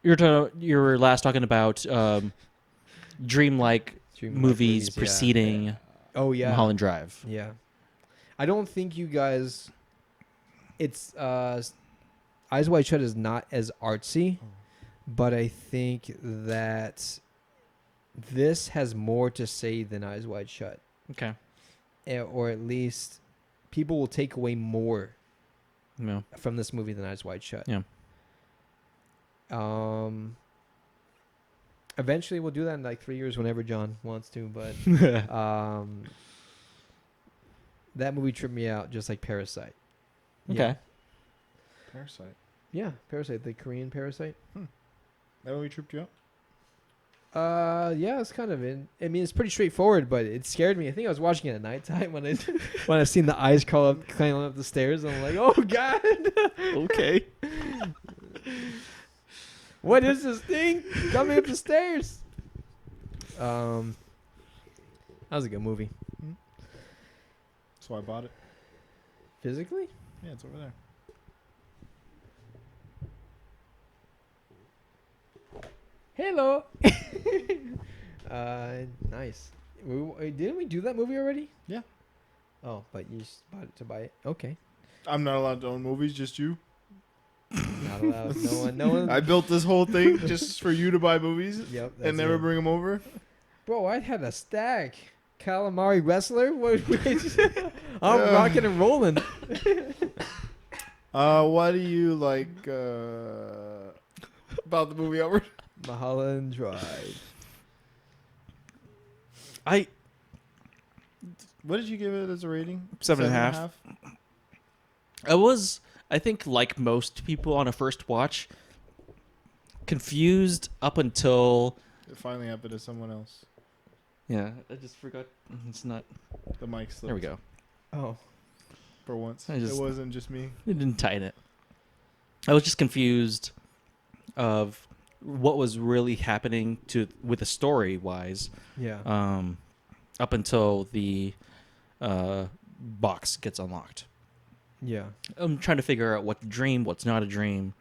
You were last talking about dreamlike movies yeah. preceding Oh yeah. Mulholland Drive. Yeah. I don't think you guys. It's Eyes Wide Shut is not as artsy, but I think that this has more to say than Eyes Wide Shut. Okay. Or at least people will take away more Yeah. from this movie than Eyes Wide Shut. Yeah. Eventually we'll do that in like 3 years whenever John wants to, but that movie tripped me out just like Parasite. Okay. Parasite. Yeah, Parasite, the Korean Parasite. That movie tripped you out? Yeah, it's kind of I mean, it's pretty straightforward, but it scared me. I think I was watching it at nighttime when I seen the eyes climbing up the stairs. I'm like, oh god, Okay. what is this thing coming up the stairs? That was a good movie. That's why I bought it. Physically? Yeah, it's over there. Hello. Nice. Didn't we do that movie already? Yeah. Oh, but you just bought it to buy it. Okay. I'm not allowed to own movies, just you. Not allowed. No one. I built this whole thing just for you to buy movies Yep. and never bring them over. Bro, I had a stack. Calamari Wrestler? What? I'm rocking and rolling. What do you like about the movie, Albert? Mulholland Drive. What did you give it as a rating? 7.5. I was, I think, like most people on a first watch, confused up until... It finally happened to someone else. Yeah, I just forgot. It's not... The mic slipped. There we go. Oh. For once. I just- It wasn't just me. It didn't tighten it. I was just confused of what was really happening with the story wise. Yeah. Up until the box gets unlocked. Yeah. I'm trying to figure out what's a dream, what's not a dream.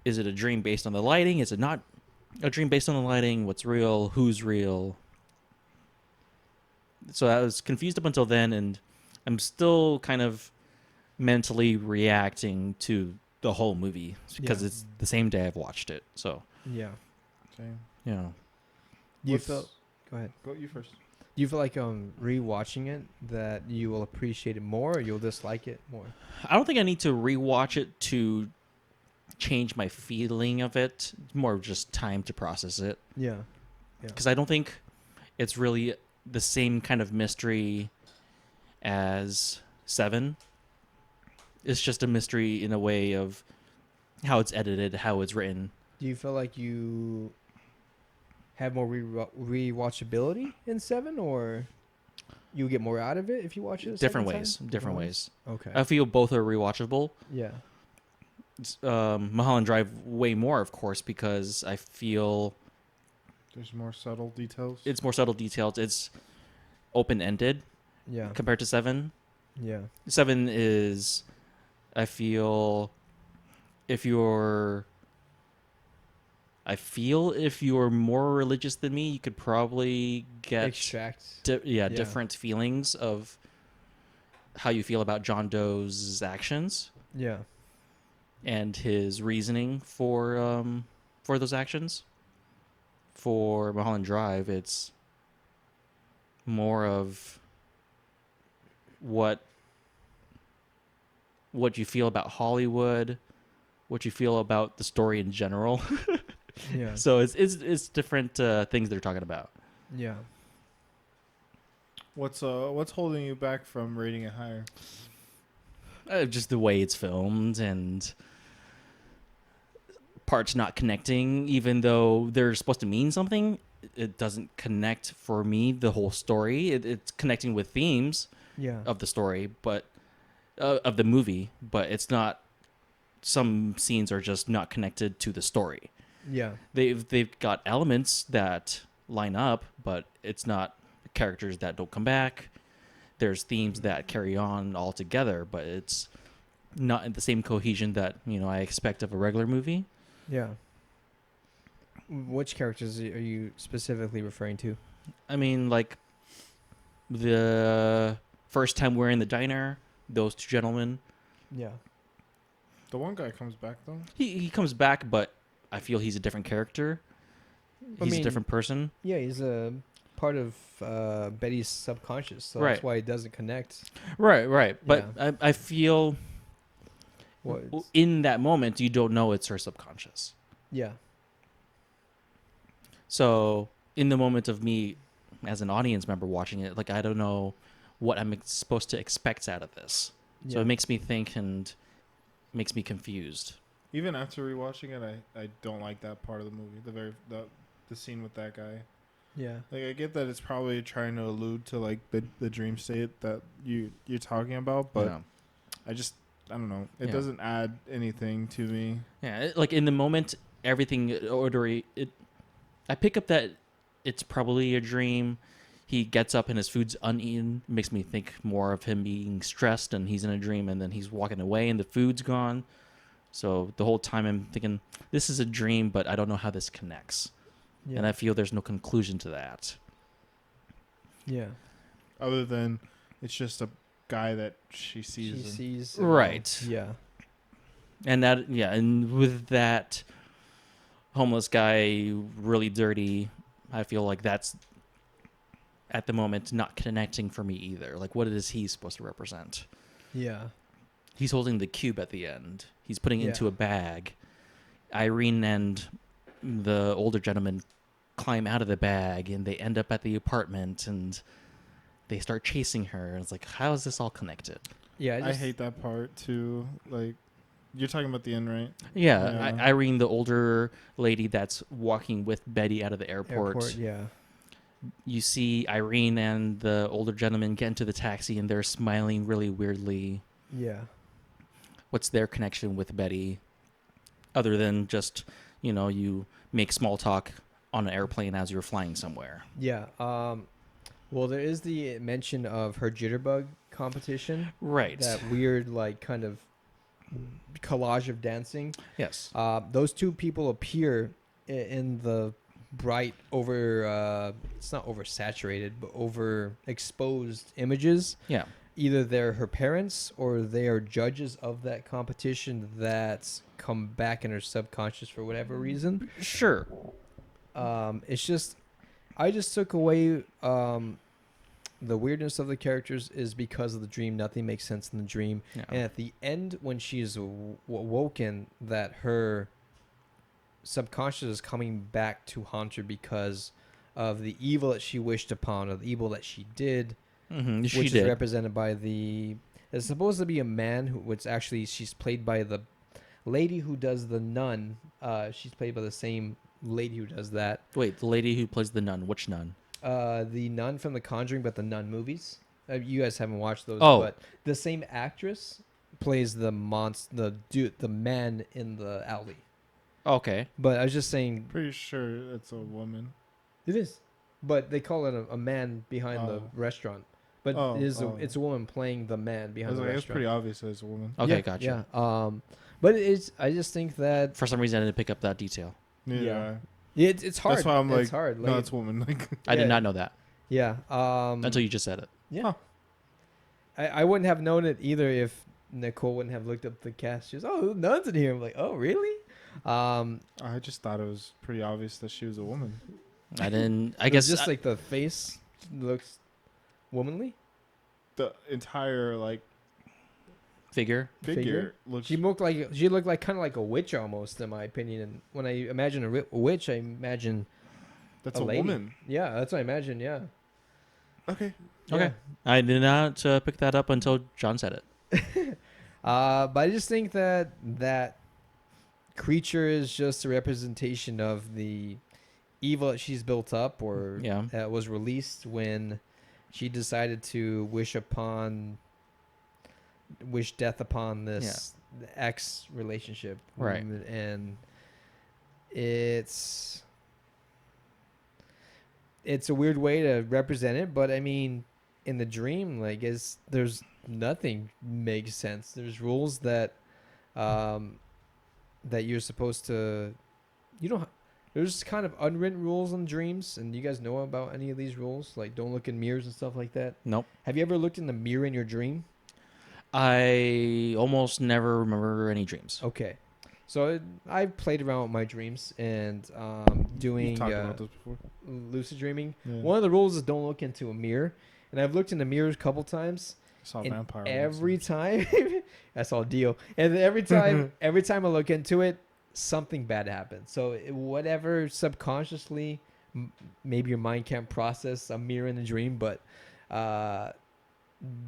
Is it a dream based on the lighting? Is it not a dream based on the lighting? What's real? Who's real? So I was confused up until then, and I'm still kind of mentally reacting to the whole movie because Yeah. it's the same day I've watched it. So, Yeah. Okay. yeah. Go ahead. Go you first. Do you feel like rewatching it that you will appreciate it more or you'll dislike it more? I don't think I need to rewatch it to change my feeling of it. It's more of just time to process it. Yeah. Yeah. Because I don't think it's really the same kind of mystery as Seven. It's just a mystery in a way of how it's edited, how it's written. Do you feel like you have more rewatchability in Seven, or you get more out of it if you watch it a Different second ways. time? Different ways. Okay. I feel both are rewatchable. Yeah. Mulholland Drive way more, of course, because I feel There's more subtle details. it's more subtle details. It's open-ended Yeah. compared to Seven. Yeah. Seven is, I feel, if you're more religious than me, you could probably get Extract. different feelings of how you feel about John Doe's actions Yeah. and his reasoning for those actions. For Mulholland Drive, it's more of what you feel about Hollywood, what you feel about the story in general. Yeah. So it's different things they're talking about. Yeah. What's holding you back from rating it higher? Just the way it's filmed and parts not connecting, even though they're supposed to mean something. It doesn't connect for me, the whole story. It's connecting with themes Yeah. of the story, but of the movie, but it's not. Some scenes are just not connected to the story. Yeah. They've got elements that line up, but it's not characters that don't come back. There's themes that carry on all together, but it's not in the same cohesion that I expect of a regular movie. Yeah. Which characters are you specifically referring to? I mean, like the first time we're in the diner, those two gentlemen. Yeah. The one guy comes back though. He comes back, but I feel he's a different character. He's mean, a different person. Yeah, he's a part of Betty's subconscious, so Right. that's why it doesn't connect. Right. But I feel What? in that moment you don't know it's her subconscious. Yeah. So in the moment of me as an audience member watching it, like I don't know what I'm supposed to expect out of this. So Yeah. it makes me think and makes me confused. Even after rewatching it, I don't like that part of the movie. The scene with that guy. Yeah. Like I get that it's probably trying to allude to like the dream state that you're talking about, but Yeah. I don't know. It Yeah. doesn't add anything to me. Yeah, like in the moment, everything I pick up that it's probably a dream. He gets up and his food's uneaten. It makes me think more of him being stressed and he's in a dream, and then he's walking away and the food's gone. So the whole time I'm thinking, this is a dream, but I don't know how this connects. Yeah. And I feel there's no conclusion to that. Yeah. Other than it's just a guy that she sees. She sees. Right. Yeah. And with that homeless guy, really dirty, I feel like that's at the moment not connecting for me either. Like, what is he supposed to represent? Yeah. He's holding the cube at the end. He's putting it Yeah. into a bag. Irene and the older gentleman climb out of the bag and they end up at the apartment and they start chasing her. And it's like, how is this all connected? Yeah. I hate that part too. Like, you're talking about the end, right? Yeah, Yeah. Irene, the older lady that's walking with Betty out of the airport. Yeah. You see Irene and the older gentleman get into the taxi and they're smiling really weirdly. Yeah. What's their connection with Betty? Other than just, you make small talk on an airplane as you're flying somewhere. Yeah. Well, there is the mention of her jitterbug competition. Right. That weird, like, kind of collage of dancing. Yes. Those two people appear in the bright it's not oversaturated, but overexposed images. Yeah. Either they're her parents or they are judges of that competition that's come back in her subconscious for whatever reason. Sure. It's just, I just took away the weirdness of the characters is because of the dream. Nothing makes sense in the dream. Yeah. And at the end, when she's awoken, that her subconscious is coming back to haunt her because of the evil that she wished upon, or the evil that she did. Mm-hmm. She Which did. is represented by it's supposed to be a man she's played by the lady who does the nun. She's played by the same lady who does that. Wait, the lady who plays the nun. Which nun? The nun from The Conjuring, but the nun movies. You guys haven't watched those, Oh. but the same actress plays the the man in the alley. Okay. But I was just saying, Pretty sure it's a woman. it is, but they call it a man behind the Oh. restaurant. But Oh, it's a woman playing the man I behind was the like, it's restaurant. pretty obvious that it's a woman. Okay, Yeah, gotcha. Yeah. But I just think that For some reason, I didn't pick up that detail. Yeah. it's hard. That's why I'm it's like, hard. no, it's a woman. Like, I Yeah. did not know that Yeah. until you just said it. Yeah. Huh. I wouldn't have known it either if Nicole wouldn't have looked up the cast. She was, oh, nuns in here. I'm like, oh, really? I just thought it was pretty obvious that she was a woman. I didn't. I it's guess just like the face looks womanly. The entire like figure. figure looks. She looked like kind of like a witch almost, in my opinion. And when I imagine a witch, I imagine That's a a lady. woman. Yeah, that's what I imagine. Yeah. Okay. Okay. I did not pick that up until John said it. But I just think that creature is just a representation of the evil that she's built up, or Yeah. that was released when she decided to wish death upon this ex relationship. Right. And it's a weird way to represent it, but I mean, in the dream, like, there's nothing makes sense. There's rules that you're supposed to, there's kind of unwritten rules in dreams, and you guys know about any of these rules? Like, don't look in mirrors and stuff like that? Nope. Have you ever looked in the mirror in your dream? I almost never remember any dreams. Okay. So I've played around with my dreams and We've doing talked about this before. lucid dreaming. Yeah. One of the rules is don't look into a mirror, and I've looked in the mirror a couple times. I saw And vampire. every time, that's all deal. And every time I look into it, something bad happens. So whatever subconsciously, maybe your mind can't process a mirror in a dream, but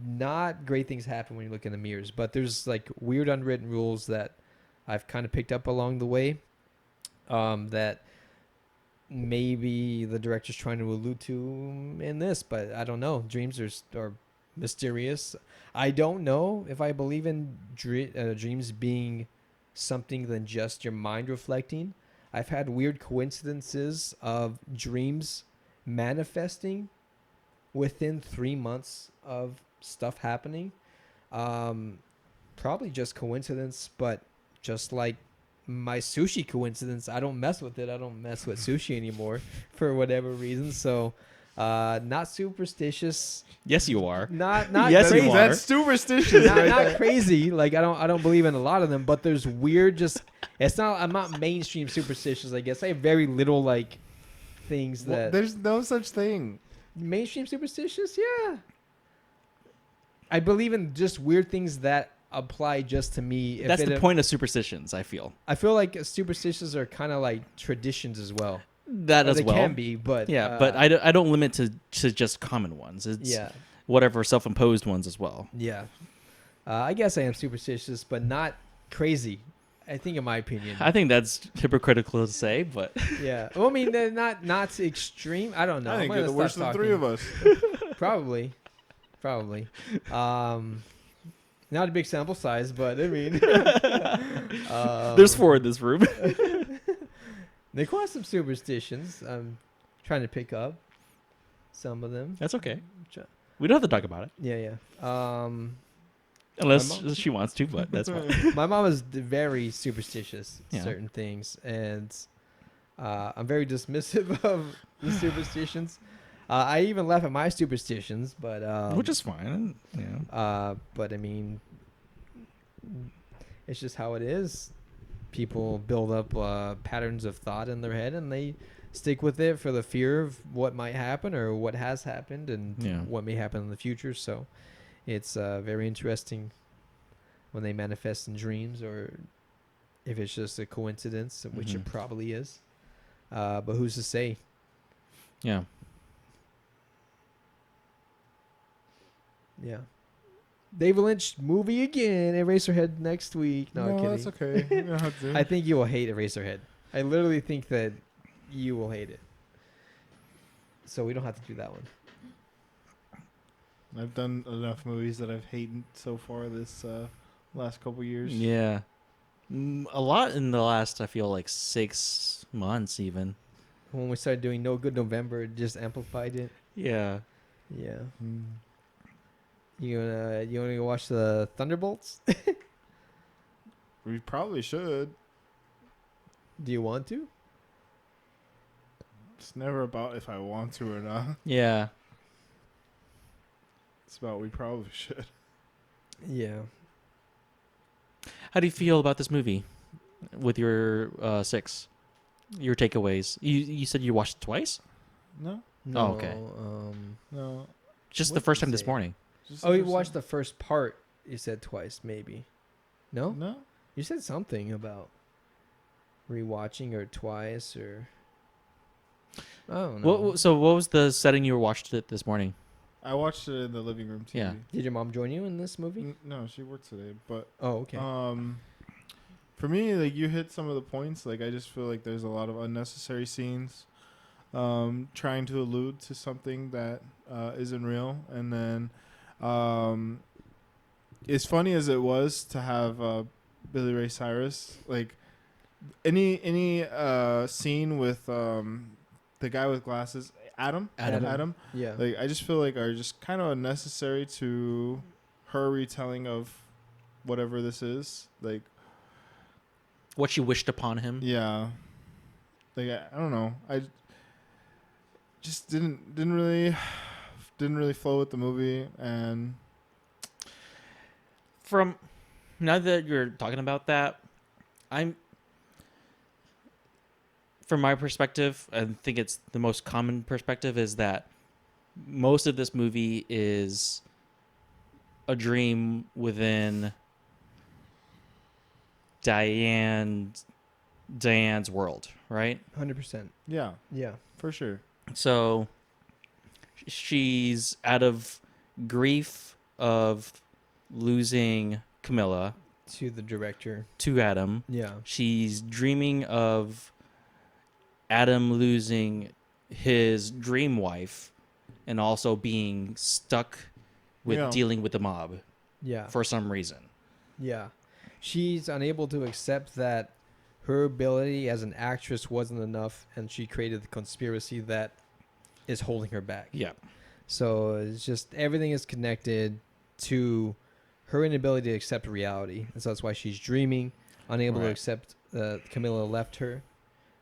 not great things happen when you look in the mirrors. But there's like weird unwritten rules that I've kind of picked up along the way, that maybe the director's trying to allude to in this, but I don't know. Dreams are mysterious. I don't know if I believe in dreams being something than just your mind reflecting. I've had weird coincidences of dreams manifesting within 3 months of stuff happening. Probably just coincidence, but just like my sushi coincidence, I don't mess with it. I don't mess with sushi anymore for whatever reason. So not superstitious. Yes, you are. Not Yes, you crazy. are. That's superstitious. Not crazy. Like I don't believe in a lot of them, but there's weird. Just I'm not mainstream superstitious. I guess I have very little like things Well, that there's no such thing. mainstream superstitious. Yeah, I believe in just weird things that apply just to me. That's the point of superstitions, I feel. I feel like superstitions are kind of like traditions as well. That Or as they well. can be, but Yeah, but I don't limit to just common ones. It's yeah, whatever self-imposed ones as well. yeah. I guess I am superstitious, but not crazy. I think, in my opinion. I think that's hypocritical to say, but Yeah. Well, I mean, they're not to extreme. I don't know. I think I'm you're gonna the worst stop of the three of talking. us. Probably. Not a big sample size, but I mean, there's 4 in this room. they cause some superstitions. I'm trying to pick up some of them. That's okay. Ch- We don't have to talk about it Yeah, yeah. unless mom- she wants to, but that's fine. My mom is very superstitious Yeah. certain things, and I'm very dismissive of the superstitions. I even laugh at my superstitions, but Which is fine. Yeah. but I mean, it's just how it is. People build up patterns of thought in their head, and they stick with it for the fear of what might happen or what has happened and Yeah. what may happen in the future. So it's very interesting when they manifest in dreams, or if it's just a coincidence, which it Mhm. probably is. But who's to say? Yeah. Yeah. David Lynch movie again. Eraserhead next week. No, kidding. that's okay. You don't have to. I think you will hate Eraserhead. I literally think that you will hate it. So we don't have to do that one. I've done enough movies that I've hated so far this last couple years. Yeah. A lot in the last, I feel like 6 months even. When we started doing No Good November, it just amplified it. Yeah. Yeah. Mm. You wanna go watch the Thunderbolts? We probably should. Do you want to? It's never about if I want to or not. Yeah. It's about we probably should. Yeah. How do you feel about this movie with your 6? Your takeaways. You said you watched it twice? No, No, Oh, okay. no. Just What the first did time you this say? morning. Just Oh, you first watched time. the first part. You said twice, maybe. No? No, You said something about rewatching or twice or. I don't know. So what was the setting you watched it this morning? I watched it in the living room TV. Yeah. Did your mom join you in this movie? No, she works today, but Oh, okay. for me, like you hit some of the points. Like I just feel like there's a lot of unnecessary scenes, trying to allude to something that isn't real, and then, as funny as it was to have Billy Ray Cyrus, like any scene with the guy with glasses, Adam. Yeah. Like I just feel like are just kind of unnecessary to her retelling of whatever this is. Like What you wished upon him? yeah, like I don't know. I just didn't really flow with the movie, and From now that you're talking about that, I'm from my perspective, I think it's the most common perspective, is that most of this movie is a dream within Diane's world, right? 100%. Yeah, Yeah. for sure. So she's out of grief of losing Camilla To the director. to Adam. Yeah. She's dreaming of Adam losing his dream wife and also being stuck with Yeah. dealing with the mob Yeah. for some reason. Yeah. She's unable to accept that her ability as an actress wasn't enough, and she created the conspiracy that is holding her back. Yeah. So it's just everything is connected to her inability to accept reality. And so that's why she's dreaming, unable to Right. accept Camilla left her,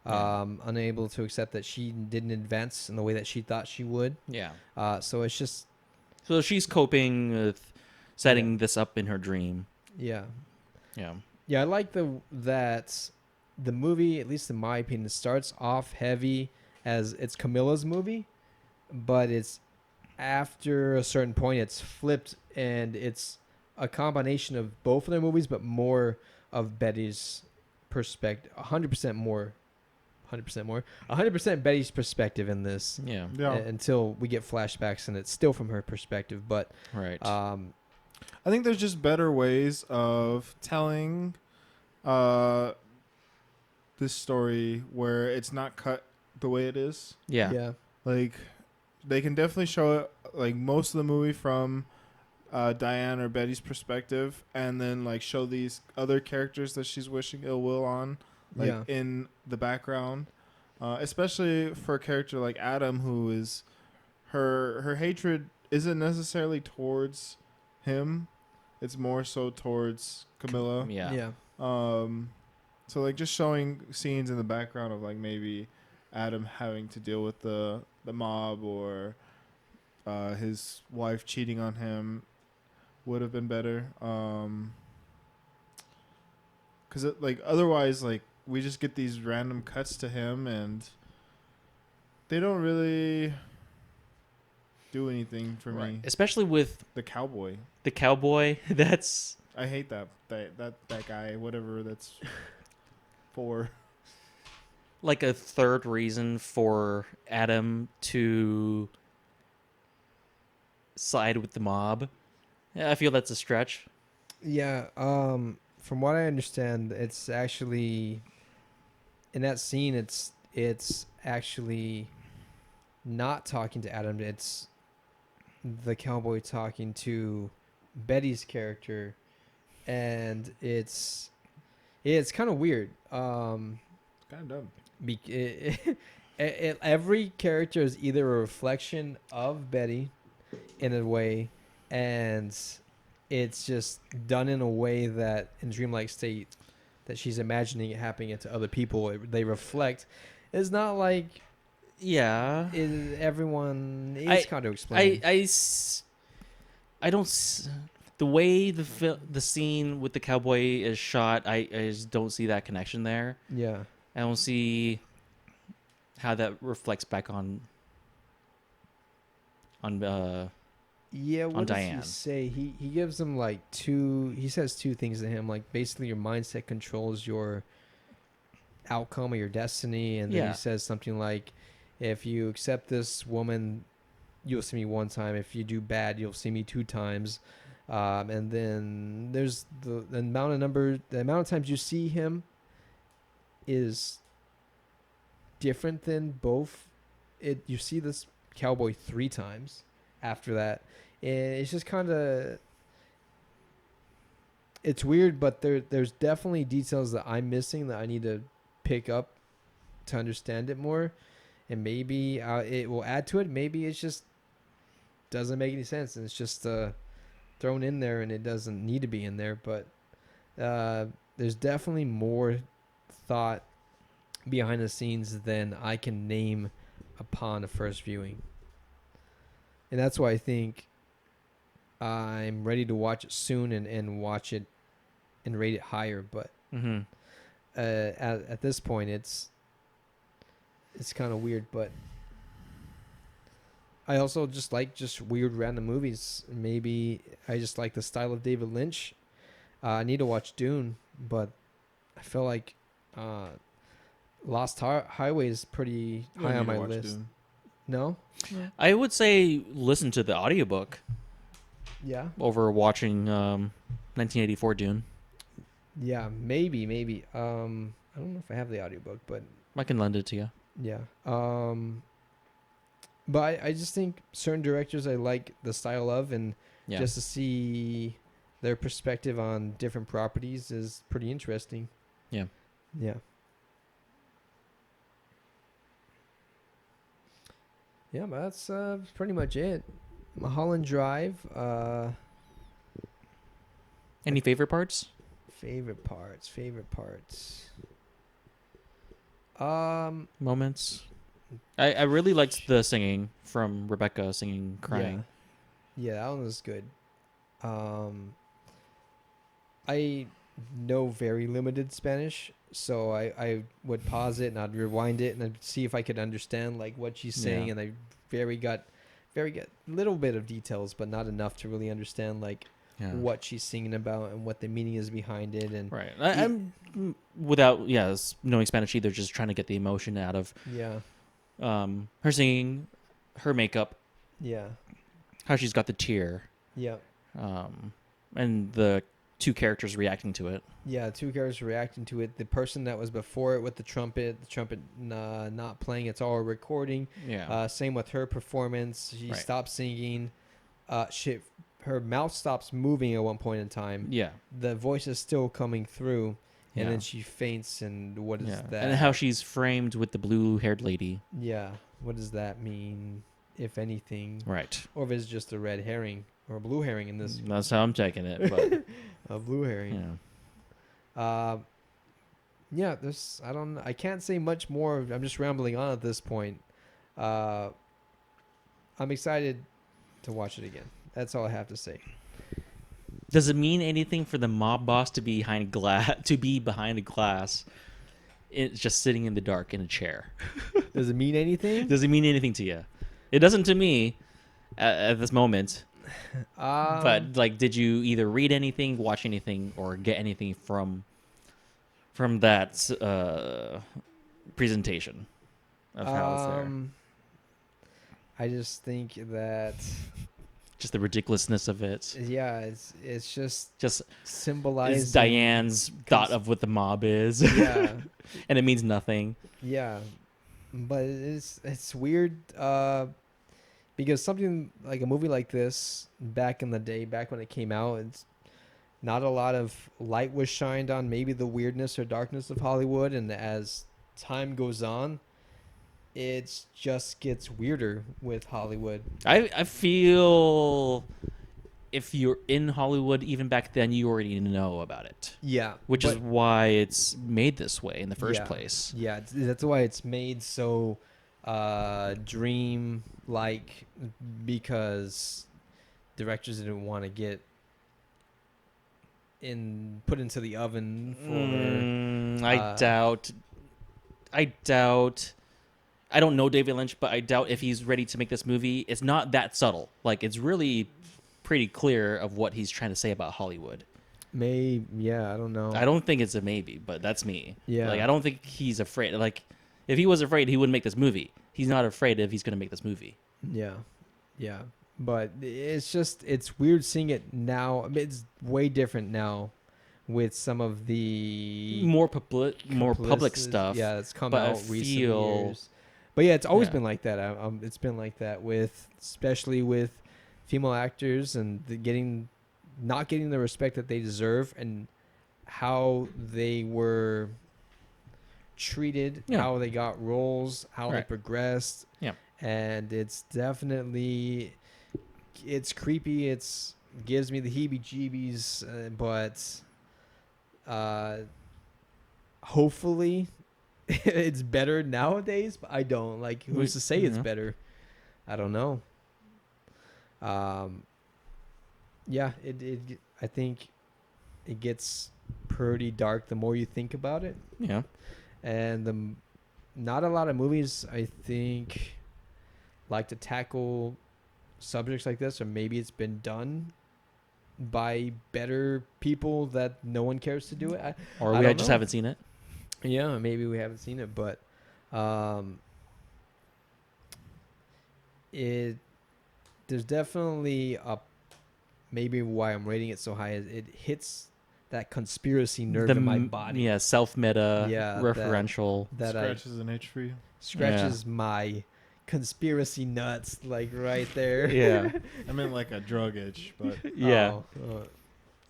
Yeah. unable to accept that she didn't advance in the way that she thought she would. Yeah. So it's just, So she's coping with setting this up in her dream. yeah. Yeah. Yeah, I like that the movie, at least in my opinion, starts off heavy as it's Camilla's movie, but it's after a certain point it's flipped and it's a combination of both of their movies, but more of Betty's perspective. 100% more. 100% Betty's perspective in this. Yeah. Yeah. Until we get flashbacks and it's still from her perspective, but Right. I think there's just better ways of telling this story where it's not cut the way it is. yeah. yeah. Like, they can definitely show it, like, most of the movie from Diane or Betty's perspective, and then, like, show these other characters that she's wishing ill will on, like, Yeah. in the background. Especially for a character like Adam, who is, her hatred isn't necessarily towards him. It's more so towards Camilla. Yeah. Yeah. So, like, just showing scenes in the background of, like, maybe Adam having to deal with the mob, or his wife cheating on him would have been better. 'Cause like, otherwise, like, we just get these random cuts to him and they don't really do anything for me. Especially with The cowboy. the cowboy. That's I hate that guy, whatever that's for. like a third reason for Adam to side with the mob. Yeah, I feel that's a stretch. Yeah, from what I understand, it's actually in that scene. It's actually not talking to Adam. It's the cowboy talking to Betty's character, and it's kind of weird. Kind of dumb. Every character is either a reflection of Betty in a way, and it's just done in a way that in dreamlike state that she's imagining it happening to other people. They reflect. It's not like Yeah. everyone. It's kind of explain. I don't. The way the scene with the cowboy is shot, I just don't see that connection there. Yeah. I don't see how that reflects back on Yeah, what does Diane. he say? He gives him like he says two things to him, like basically your mindset controls your outcome or your destiny, and then Yeah. he says something like, if you accept this woman, you'll see me one time. If you do bad, you'll see me two times. And then there's the amount of times you see him is different than both. You see this cowboy 3 times after that, and it's just kind of, it's weird, but there's definitely details that I'm missing that I need to pick up to understand it more, and maybe it will add to it. Maybe it just doesn't make any sense and it's just thrown in there and it doesn't need to be in there. But there's definitely more thought behind the scenes than I can name upon a first viewing. And that's why I think I'm ready to watch it soon and watch it and rate it higher. But Mm-hmm. at this point, it's it's kind of weird, but I also just like just weird random movies. Maybe I just like the style of David Lynch. I need to watch Dune, but I feel like Lost Highway is pretty You don't high on need to my watch list. Dune. No? I would say listen to the audiobook Yeah. over watching 1984 Dune. Yeah, maybe. I don't know if I have the audiobook, but I can lend it to you. yeah. But I just think certain directors I like the style of, and Yeah. just to see their perspective on different properties is pretty interesting. Yeah. Yeah. Yeah, but that's pretty much it. Mulholland Drive. Any favorite parts? Favorite parts. Moments? I really liked the singing from Rebecca singing Crying. Yeah, that one was good. I know very limited Spanish, so I would pause it and I'd rewind it and I'd see if I could understand like what she's saying, Yeah. and I got little bit of details, but not enough to really understand like Yeah. what she's singing about and what the meaning is behind it. And Right. I'm without knowing Spanish either, just trying to get the emotion out of yeah, her singing, her makeup, yeah, how she's got the tear, yeah. and the two characters reacting to it. Yeah, two characters reacting to it. The person that was before it with the trumpet not playing. It's all a recording. Yeah. Same with her performance. She Right. stops singing. Her mouth stops moving at one point in time. Yeah. The voice is still coming through, and Yeah. then she faints. And what is that? And how she's framed with the blue-haired lady. Yeah, what does that mean, if anything? Right. Or if it's just a red herring or a blue herring in this. That's how I'm taking it. But A blue herring. yeah. Yeah, I can't say much more. I'm just rambling on at this point. I'm excited to watch it again. That's all I have to say. Does it mean anything for the mob boss to be behind a glass? It's just sitting in the dark in a chair. Does it mean anything? Does it mean anything to you? It doesn't to me at this moment. But like, did you either read anything, watch anything, or get anything from that presentation of how it's there? I just think that Just the ridiculousness of it. yeah, it's just symbolizing It's Diane's thought of what the mob is. Yeah, And it means nothing. yeah, but it's weird because something like a movie like this back in the day, back when it came out, it's not a lot of light was shined on maybe the weirdness or darkness of Hollywood, and as time goes on, it just gets weirder with Hollywood. I feel if you're in Hollywood, even back then, you already know about it. Yeah, Which is but- why it's made this way in the first Yeah. place. Yeah, that's why it's made so dream like, because directors didn't want to get put into the oven for I doubt. I don't know David Lynch, but I doubt if he's ready to make this movie. It's not that subtle. Like, it's really pretty clear of what he's trying to say about Hollywood. yeah, I don't know. I don't think it's a maybe, but that's me. Yeah. Like, I don't think he's afraid. Like, if he was afraid, he wouldn't make this movie. He's not afraid if he's going to make this movie. Yeah, but it's weird seeing it now. I mean, it's way different now with some of the More public publicity- stuff. Yeah, that's come but I out recent feel- years. But yeah, it's always Yeah. been like that. It's been like that especially with female actors and not getting the respect that they deserve, and how they were treated, Yeah. how they got roles, how they Right. progressed. Yeah. And it's definitely, it's creepy. Gives me the heebie-jeebies, but hopefully it's better nowadays. But I don't like. Who's to say it's Yeah. better? I don't know. Yeah, I think it gets pretty dark the more you think about it, Yeah. and not a lot of movies, I think, like to tackle subjects like this, or maybe it's been done by better people that no one cares to do it. Or I we don't just know. haven't seen it. Yeah, maybe we haven't seen it, but it there's definitely a maybe why I'm rating it so high is it hits that conspiracy nerve in my body. Yeah, self-meta, Yeah, referential. that I Scratches an itch for you. scratches my conspiracy nuts, like right there. Yeah. I meant like a drug itch, but Yeah.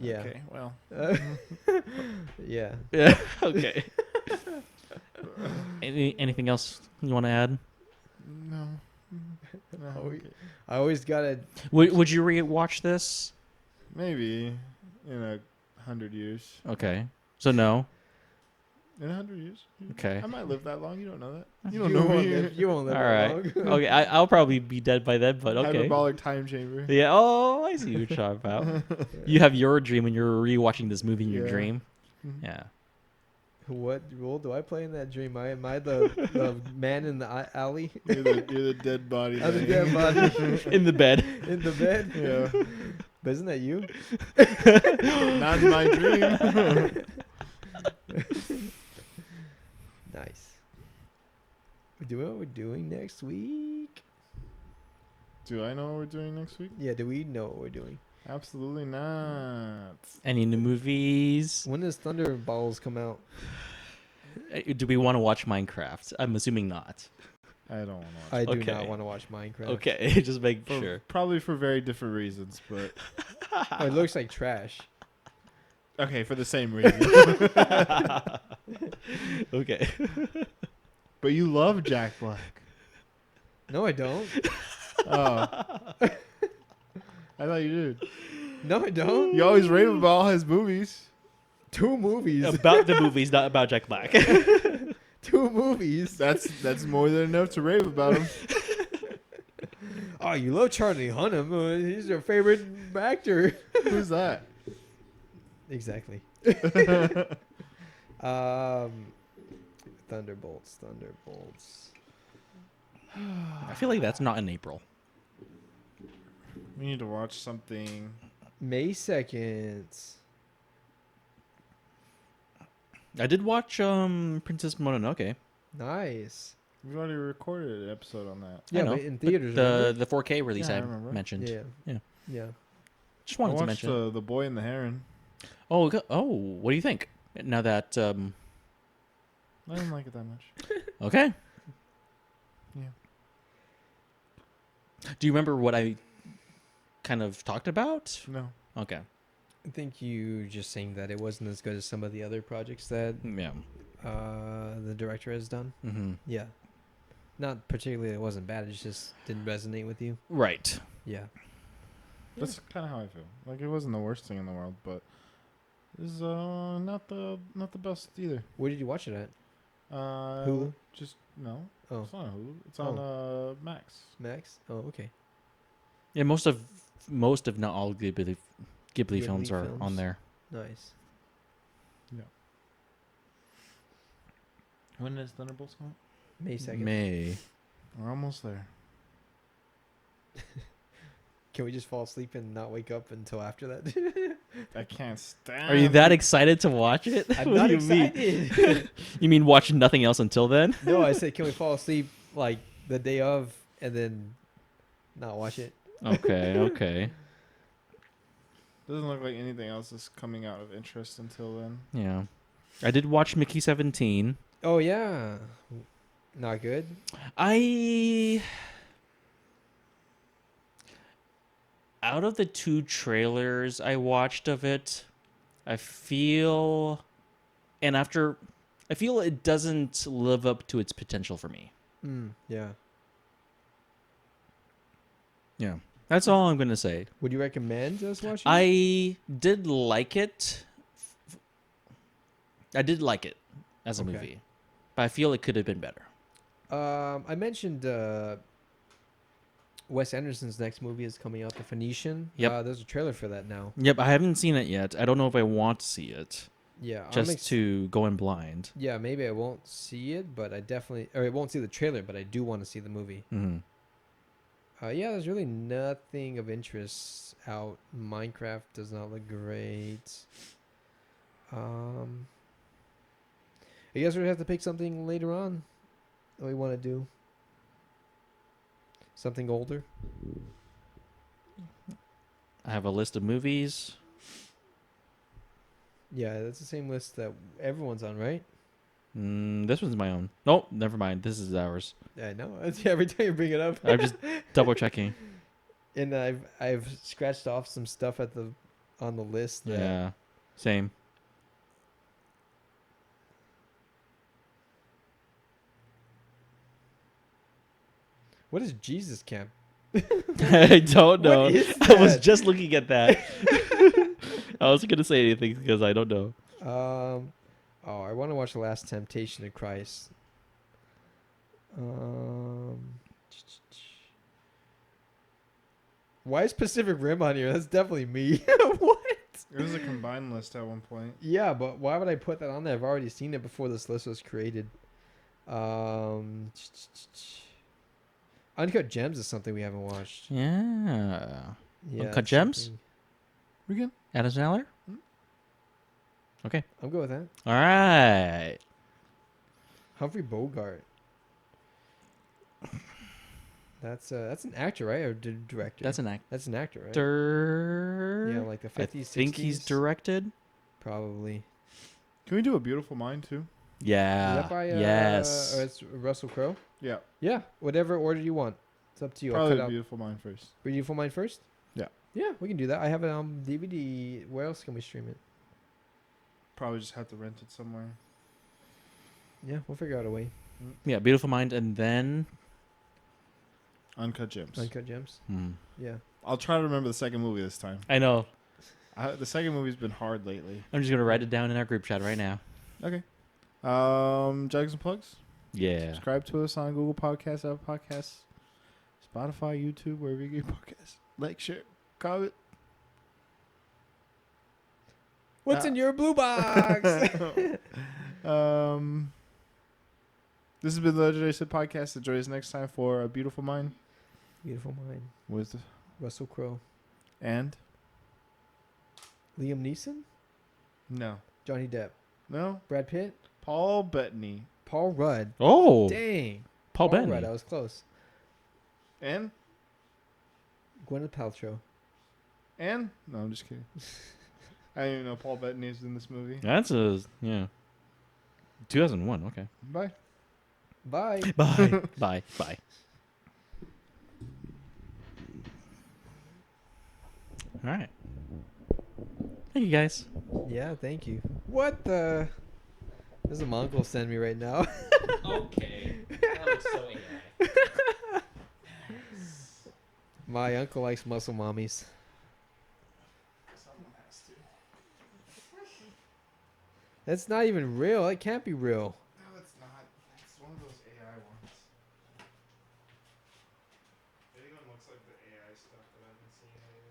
Yeah. okay. Well, Yeah. Yeah. Okay. Anything else you want to add? no. No. Oh, Okay. I always gotta. Would you rewatch this? Maybe in 100 years. Okay. So no. In 100 years. Okay. I might live that long. You don't know that. You You don't know won't me. live, you won't live All that right. long. Okay. I'll probably be dead by then, but okay. Hyperbolic time chamber. Yeah. Oh, I see what you're talking about. You have your dream, and you're rewatching this movie in your Yeah. dream. Mhm. Yeah. What role do I play in that dream? Am I the man in the alley? You're the dead body. I'm the thing. dead body In the bed. in the bed. Yeah. But isn't that you? Not in my dream. Nice. We do what we're doing next week. Do I know what we're doing next week? Yeah, do we know what we're doing? Absolutely not. Any new movies? When does Thunderballs come out? Do we want to watch Minecraft? I'm assuming not. I don't want to watch. I do Okay. not want to watch Minecraft. Okay, just make For- sure. Probably for very different reasons, but Oh, it looks like trash. okay, for the same reason. Okay. But you love Jack Black. No, I don't. Oh. I thought you did. No, I don't. You always rave about all his movies. 2 movies. About the movies, not about Jack Black. 2 movies. That's more than enough to rave about him. Oh, you love Charlie Hunnam. He's your favorite actor. Who's that? Exactly. Thunderbolts. I feel like that's not in April. We need to watch something. May 2nd. I did watch Princess Mononoke. Nice. We've already recorded an episode on that. Yeah, know. but in theaters. The 4K release Yeah, I I remember. mentioned. Yeah. Just I wanted to watched mention. the Boy and the Heron. Oh, what do you think? Now that I didn't like it that much. okay. Yeah. Do you remember what I kind of talked about? No. Okay. I think you just saying that it wasn't as good as some of the other projects that Yeah. the director has done. Mm-hmm. Yeah. Not particularly it wasn't bad, it just didn't resonate with you. Right. Yeah. That's kind of how I feel. Like it wasn't the worst thing in the world, but this is not the best either. Where did you watch it at? Hulu? Just no. Oh, It's not on Hulu. It's on Max. Max? Oh, okay. Yeah, most of not all Ghibli films are films. on there. Nice. When does Thunderbolts come out? May 2nd. May. We're almost there. Can we just fall asleep and not wake up until after that? I can't stand. Are you that excited to watch it? I'm What not do you mean? excited. You mean watch nothing else until then? No, I said, can we fall asleep like the day of and then not watch it? Okay, okay. Doesn't look like anything else is coming out of interest until then. Yeah. I did watch Mickey 17. Oh, yeah. Not good? Out of the 2 trailers I watched of it, I feel it doesn't live up to its potential for me. Yeah. Yeah. That's all I'm going to say. Would you recommend us watching? I did like it. I did like it as a Okay. movie. But I feel it could have been better. I mentioned Wes Anderson's next movie is coming out, The Phoenician. Yep. There's a trailer for that now. Yep, I haven't seen it yet. I don't know if I want to see it. Yeah, just to go in blind. Yeah, maybe I won't see it, but I won't see the trailer, but I do want to see the movie. Mm-hmm. Yeah, there's really nothing of interest out. Minecraft does not look great. I guess we have to pick something later on that we want to do. Something older. I have a list of movies. Yeah, that's the same list that everyone's on, right? This one's my own. Nope, never mind. This is ours. Yeah, I know. Every time you bring it up. I'm just double checking. And I've scratched off some stuff on the list. Yeah, same. What is Jesus Camp? I don't know. What is I was that? just looking at that. I wasn't gonna say anything because I don't know. I want to watch The Last Temptation of Christ. Why is Pacific Rim on here? That's definitely me. What? It was a combined list at one point. Yeah, but why would I put that on there? I've already seen it before this list was created. Uncut Gems is something we haven't watched. Yeah. Uncut it's Gems? something- We can. Adam Sandler? Okay. I'm good with that. All right. Humphrey Bogart. That's an actor, right? Or director? That's an That's an actor, right? actor. Yeah, like the 50s, I think 60s. he's directed. Probably. Can we do A Beautiful Mind too? Yeah. Is that by, yes. or it's Russell Crowe? Yeah. Yeah, whatever order you want. It's up to you. I'll Probably cut A out Beautiful Mind first. Beautiful Mind first? Yeah. Yeah, we can do that. I have it on DVD. Where else can we stream it? Probably just have to rent it somewhere. Yeah, we'll figure out a way. Yeah, Beautiful Mind, and then. Uncut Gems. Uncut Gems. Yeah. I'll try to remember the second movie this time. I know. The second movie's been hard lately. I'm just gonna write it down in our group chat right now. Okay. Jugs and plugs. Yeah. Subscribe to us on Google Podcasts, Apple Podcasts, Spotify, YouTube, wherever you get podcasts. Like, share, comment. What's in your blue box? This has been the Legendary Sid Podcast. Enjoy us next time for A Beautiful Mind Beautiful Mind. with Russell Crowe. and Liam Neeson? no, Johnny Depp. no, Brad Pitt? Paul Bettany Paul Rudd. Oh, Dang. Paul Bettany. Rudd. I was close. and Gwyneth Paltrow. no, I'm just kidding. I didn't even know Paul Bettany is in this movie. That's 2001. Okay. Bye. Bye. Bye. Bye. Bye. All right. Thank you, guys. Yeah, thank you. What the? There's a Mongol send me right now. Okay. That looks so AI. My uncle likes muscle mommies. That's not even real. It can't be real. No, it's not. It's one of those AI ones. It even looks like the AI stuff that I've been seeing lately.